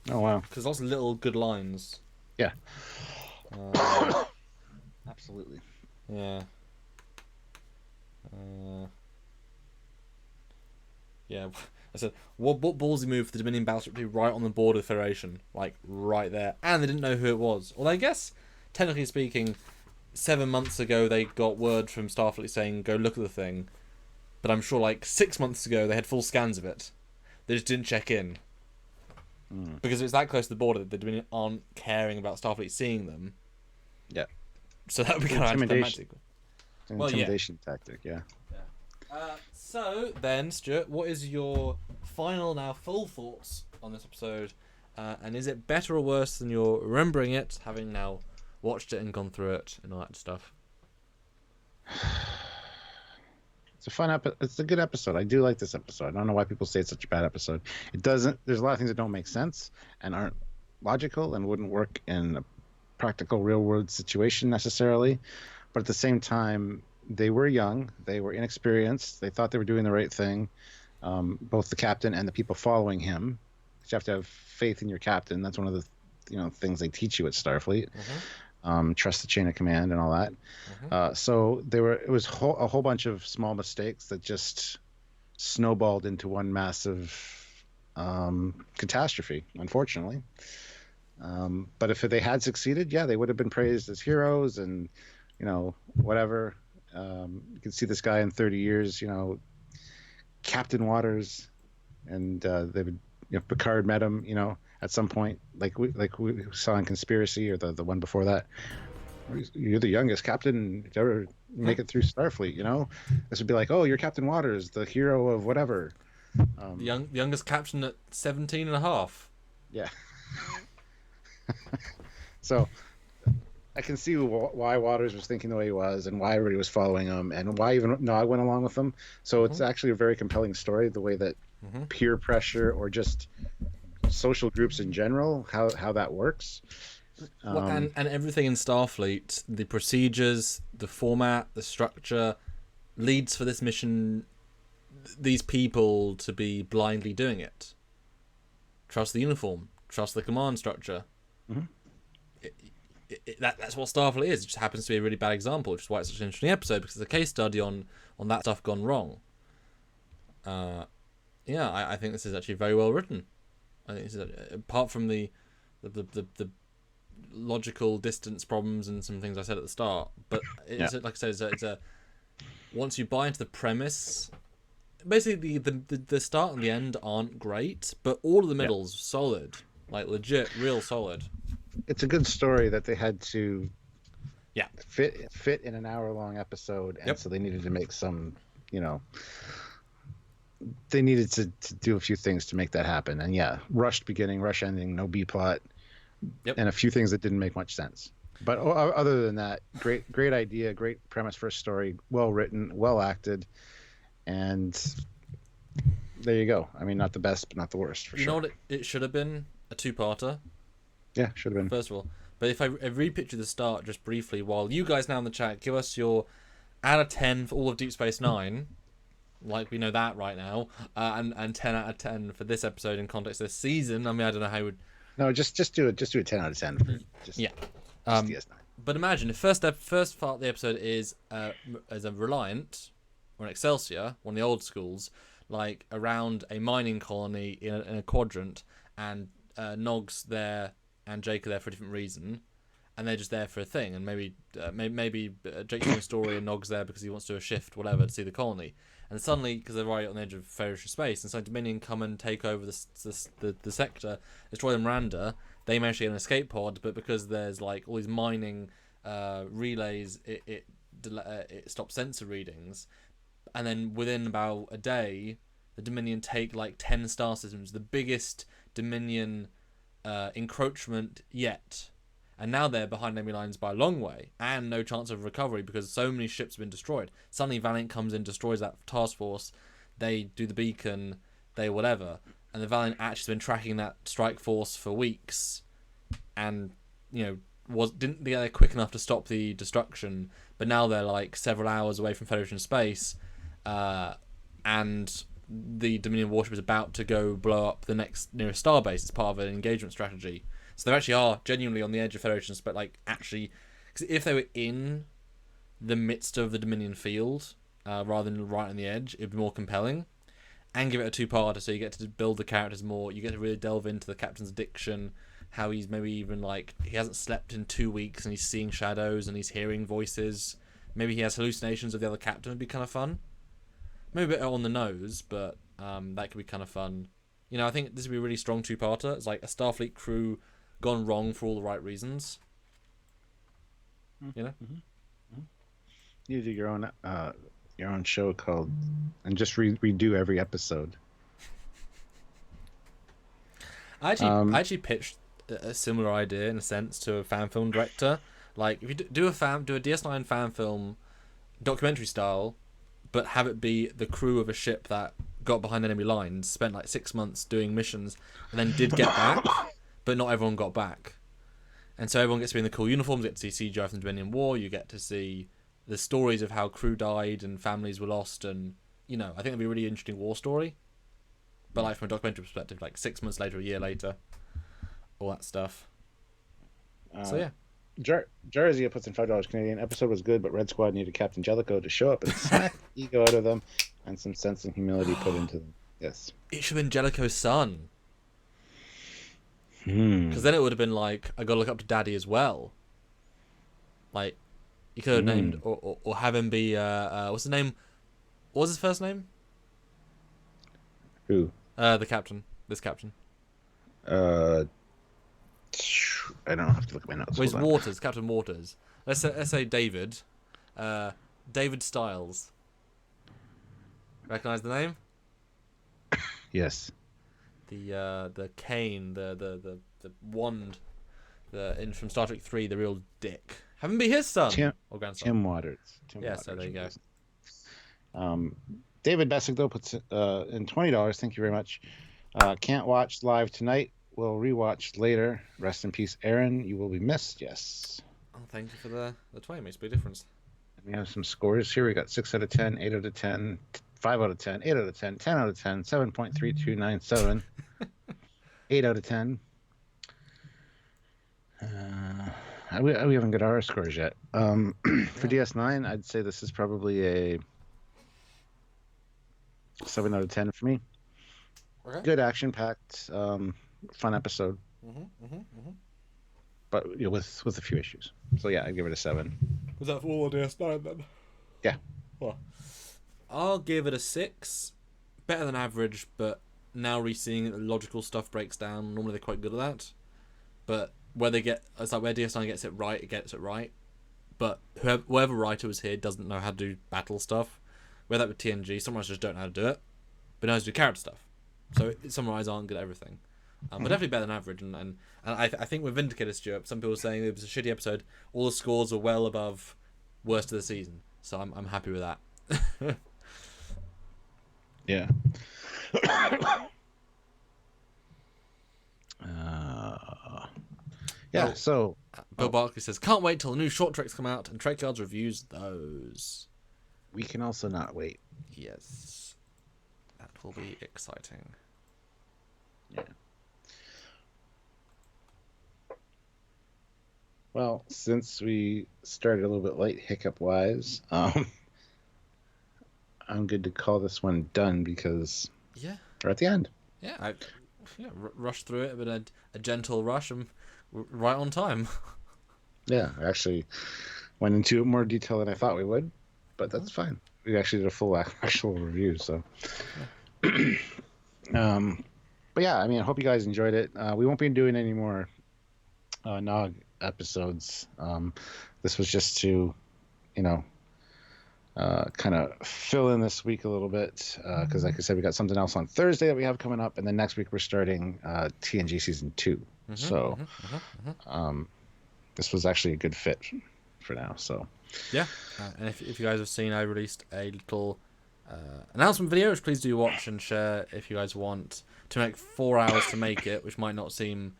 Oh wow! Because lots of little good lines. Yeah. Absolutely. Yeah. Yeah. I said, what ballsy move for the Dominion battleship to be right on the border of the Federation, like right there, and they didn't know who it was. Well, I guess technically speaking, 7 months ago they got word from Starfleet saying go look at the thing, but I'm sure like 6 months ago they had full scans of it. They just didn't check in. Because if it's that close to the border, the Dominion aren't caring about Starfleet seeing them. Yeah. So that would be kind of anticlimactic. Intimidation tactic, yeah. So then, Stuart, what is your final, full thoughts on this episode? And is it better or worse than you're remembering it, having now watched it and gone through it and all that stuff? It's a it's a good episode. I do like this episode. I don't know why people say it's such a bad episode. It doesn't. There's a lot of things that don't make sense and aren't logical and wouldn't work in a practical real world situation necessarily. But at the same time, they were young. They were inexperienced. They thought they were doing the right thing. Both the captain and the people following him. You have to have faith in your captain. That's one of the things they teach you at Starfleet. Trust the chain of command and all that. So it was a whole bunch of small mistakes that just snowballed into one massive catastrophe, unfortunately. But if they had succeeded, yeah, they would have been praised as heroes and whatever. You can see this guy in 30 years, Captain Waters, and they would Picard met him, at some point, like we saw in Conspiracy or the one before that. You're the youngest captain to ever make it through Starfleet. This would be like, oh, you're Captain Waters, the hero of whatever. The youngest captain at 17 and a half. Yeah. So I can see why Waters was thinking the way he was and why everybody was following him and why even Nog went along with him. So it's actually a very compelling story, the way that peer pressure or just social groups in general, how that works. And everything in Starfleet, the procedures, the format, the structure, leads for this mission, these people to be blindly doing it. Trust the uniform. Trust the command structure. That's what Starfleet is. It just happens to be a really bad example, which is why it's such an interesting episode, because it's a case study on that stuff gone wrong. I think this is actually very well written. I think this is, apart from the logical distance problems and some things I said at the start, but it's like I said, it's a once you buy into the premise, basically the start and the end aren't great, but all of the middle's solid, like legit, real solid. It's a good story that they had to fit in an hour-long episode, and so they needed to make some, they needed to do a few things to make that happen. And rushed beginning, rush ending, no B plot, and a few things that didn't make much sense. But other than that, great idea, great premise for a story, well written, well acted, and there you go. I mean, not the best, but not the worst, for sure. You know what it should have been? A two-parter. Yeah, should have been. First of all. But if I repicture the start just briefly, while you guys now in the chat give us your out of 10 for all of Deep Space Nine, like we know that right now, and 10 out of 10 for this episode in context of this season. I mean, I don't know how you would... No, just do it. Just do a 10 out of 10 for just DS9. But imagine if first part of the episode is as a Reliant or an Excelsior, one of the old schools, like around a mining colony in a quadrant, and Nog's there and Jake are there for a different reason, and they're just there for a thing, and maybe Jake's doing a story and Nog's there because he wants to do a shift, whatever, to see the colony. And suddenly, because they're right on the edge of Federation space, and so Dominion come and take over the sector, destroy the Miranda, they manage to get an escape pod, but because there's like all these mining relays, it stops sensor readings, and then within about a day, the Dominion take like 10 star systems, the biggest Dominion encroachment yet. And now they're behind enemy lines by a long way, and no chance of recovery because so many ships have been destroyed. Suddenly Valiant comes in, destroys that task force, they do the beacon, they whatever, and the Valiant actually has been tracking that strike force for weeks, and didn't get there quick enough to stop the destruction, but now they're like several hours away from Federation space, and the Dominion warship is about to go blow up the next nearest starbase as part of an engagement strategy. So they actually are genuinely on the edge of Federation, but like actually, because if they were in the midst of the Dominion field rather than right on the edge, it'd be more compelling. And give it a two-parter, so you get to build the characters more. You get to really delve into the captain's addiction, how he's maybe even like he hasn't slept in 2 weeks and he's seeing shadows and he's hearing voices. Maybe he has hallucinations of the other captain. Would be kind of fun. Maybe a bit on the nose, but that could be kind of fun. I think this would be a really strong two-parter. It's like a Starfleet crew gone wrong for all the right reasons. You do your own show called, and just redo every episode. I actually pitched a similar idea in a sense to a fan film director. Like if you do a DS9 fan film, documentary style, but have it be the crew of a ship that got behind enemy lines, spent like 6 months doing missions, and then did get back, but not everyone got back. And so everyone gets to be in the cool uniforms, you get to see CGI from the Dominion War, you get to see the stories of how crew died and families were lost, and, I think it'd be a really interesting war story. But like from a documentary perspective, like 6 months later, a year later, all that stuff. So yeah. Jarzia puts in $5 Canadian. Episode was good, but Red Squad needed Captain Jellicoe to show up and smack the ego out of them, and some sense and humility put into them. Yes. It should have been Jellicoe's son. Hmm. Because then it would have been like, I gotta look up to Daddy as well. Like, you could have named, or have him be, what's his name? What was his first name? Who? The captain. This captain. I don't have to look at my notes. Well, he's Waters, Captain Waters. Let's say David. David Styles. Recognize the name? Yes. The cane, the wand, from Star Trek 3, the real dick. Have him be his son or grandson. Tim Waters. So there you go. David Bessick though puts in $20. Thank you very much. Can't watch live tonight. We'll rewatch later. Rest in peace, Aaron. You will be missed. Yes. Oh, thank you for the 20. Makes a big difference. We have some scores here. We got 6 out of 10, 8 out of 10, 5 out of 10, 8 out of 10, 10 out of 10, 7.3297, 8 out of 10. We haven't got our scores yet. For DS9, I'd say this is probably a 7 out of 10 for me. Okay. Good action-packed, fun episode. But with a few issues. So yeah, I'd give it a 7. Was that for all DS9 then? Yeah. Well, I'll give it a 6. Better than average, but now re-seeing it, the logical stuff breaks down. Normally they're quite good at that. But where DS9 gets it right, it gets it right. But whoever writer was here doesn't know how to do battle stuff. Whether that with TNG, some writers just don't know how to do it, but knows how to do character stuff. So some writers aren't good at everything. But definitely better than average. And I think with Vindicator, Stuart, some people were saying it was a shitty episode. All the scores are well above worst of the season. So I'm happy with that. Yeah. Yeah, so... Bill Barkley says, can't wait till the new short treks come out and Trekyards reviews those. We can also not wait. Yes. That will be exciting. Yeah. Well, since we started a little bit late hiccup-wise, I'm good to call this one done because we're at the end. Yeah, I rushed through it, but a gentle rush and right on time. Yeah, I actually went into more detail than I thought we would, but that's fine. We actually did a full actual review, so. But yeah, I mean, I hope you guys enjoyed it. We won't be doing any more Nog episodes. This was just to, kind of fill in this week a little bit because, like I said, we got something else on Thursday that we have coming up, and then next week we're starting TNG season 2. This was actually a good fit for now. So yeah, and if you guys have seen, I released a little announcement video, which please do watch and share if you guys want. To make 4 hours to make it, which might not seem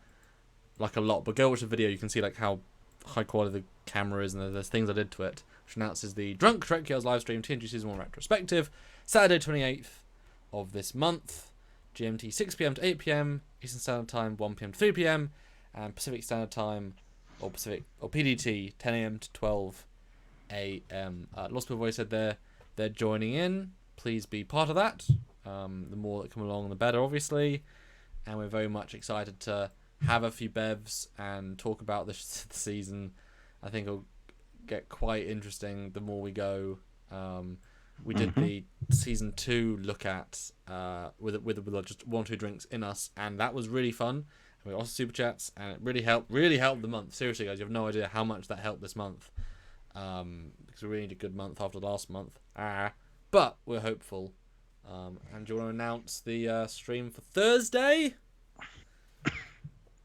like a lot, but go watch the video. You can see like how high quality the camera is, and there's things I did to it, which announces the Drunk Trekyards live stream TNG Season 1 retrospective, Saturday 28th of this month, GMT 6 PM to 8 PM, Eastern Standard Time 1 PM to 3 PM, and Pacific Standard Time or PDT 10 AM to 12 AM. Lots of people always said they're joining in. Please be part of that. The more that come along, the better, obviously. And we're very much excited to have a few bevs and talk about the season. I think it'll get quite interesting the more we go. We did the season 2 look at with just 1 or 2 drinks in us, and that was really fun. And we got also super chats, and it really helped the month. Seriously, guys, you have no idea how much that helped this month. Because we really need a good month after last month. But we're hopeful. And do you want to announce the stream for Thursday?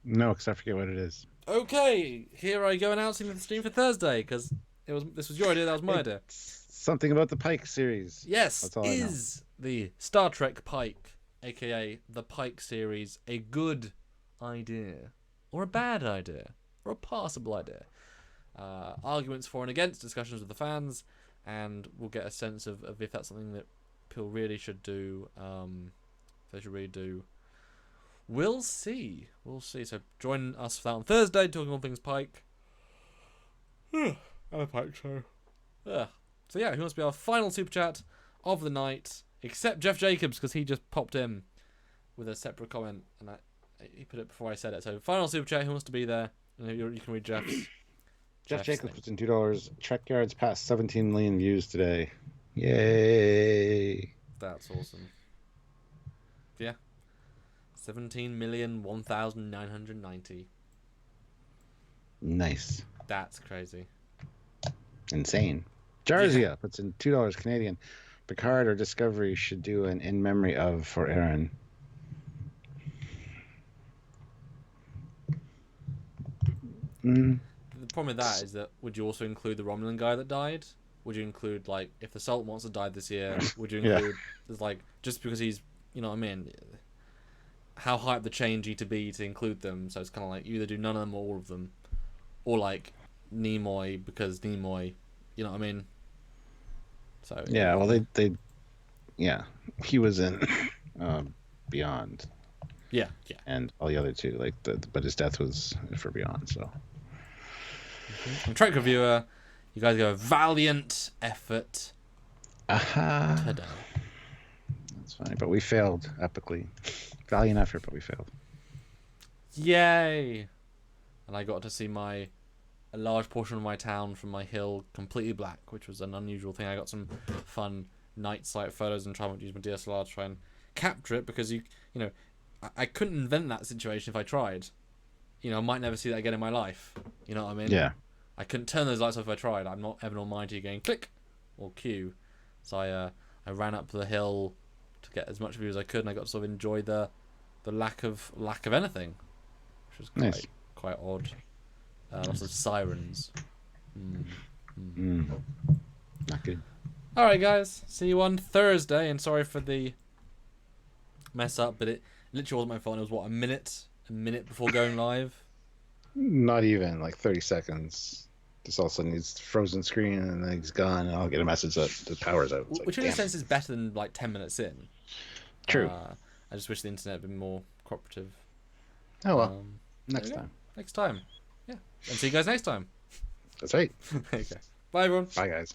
No, because I forget what it is. Okay, here I go announcing the stream for Thursday, because this was your idea, that was my idea. something about the Pike series. Yes, That's all I know. is the Star Trek Pike, aka the Pike series, a good idea? Or a bad idea? Or a passable idea? Arguments for and against, discussions with the fans, and we'll get a sense of if that's something that people really should do. They should really do. We'll see. We'll see. So join us for that on Thursday, talking all things Pike. And a Pike show. So yeah, who wants to be our final super chat of the night? Except Jeff Jacobs, because he just popped in with a separate comment, and he put it before I said it. So final super chat. Who wants to be there? And you can read Jeff's. Jeff Jacobs puts in $2. Trekyards passed 17 million views today. Yay! That's awesome. Yeah. 17,001,990. Nice. That's crazy. Insane. Jarzia puts in $2 Canadian. Picard or Discovery should do an in memory of for Aron. The problem with that is that would you also include the Romulan guy that died? Would you include, like, if the Salt Monster died this year, would you include, there's like, just because he's, you know what I mean? How high up the chain G to be to include them? So it's kind of like you either do none of them or all of them. Or like Nimoy, because Nimoy, you know what I mean? So yeah, well, they he was in Beyond. Yeah. And all the other two, like, but his death was for Beyond, so. From Trek Reviewer, you guys go valiant effort. Aha. Today. That's fine, but we failed epically. Valiant effort, but we failed. Yay! And I got to see a large portion of my town from my hill completely black, which was an unusual thing. I got some fun night sight photos and tried to use my DSLR to try and capture it, because you know, I couldn't invent that situation if I tried. You know, I might never see that again in my life. You know what I mean? Yeah. I couldn't turn those lights off if I tried. I'm not Evan Almighty going click or Q. So I ran up the hill to get as much view as I could, and I got to sort of enjoy the lack of anything, which was quite odd. Lots of sirens. Not good. All right, guys. See you on Thursday. And sorry for the mess up, but it literally wasn't my fault. It was what, a minute before going live. Not even like 30 seconds. Just all of a sudden he's frozen screen and then he's gone, and I'll get a message that the power's out. Which in a sense is better than like 10 minutes in. True. I just wish the internet had been more cooperative. Oh well. Next time. Next time. Yeah. And see you guys next time. That's right. Okay. Bye, everyone. Bye, guys.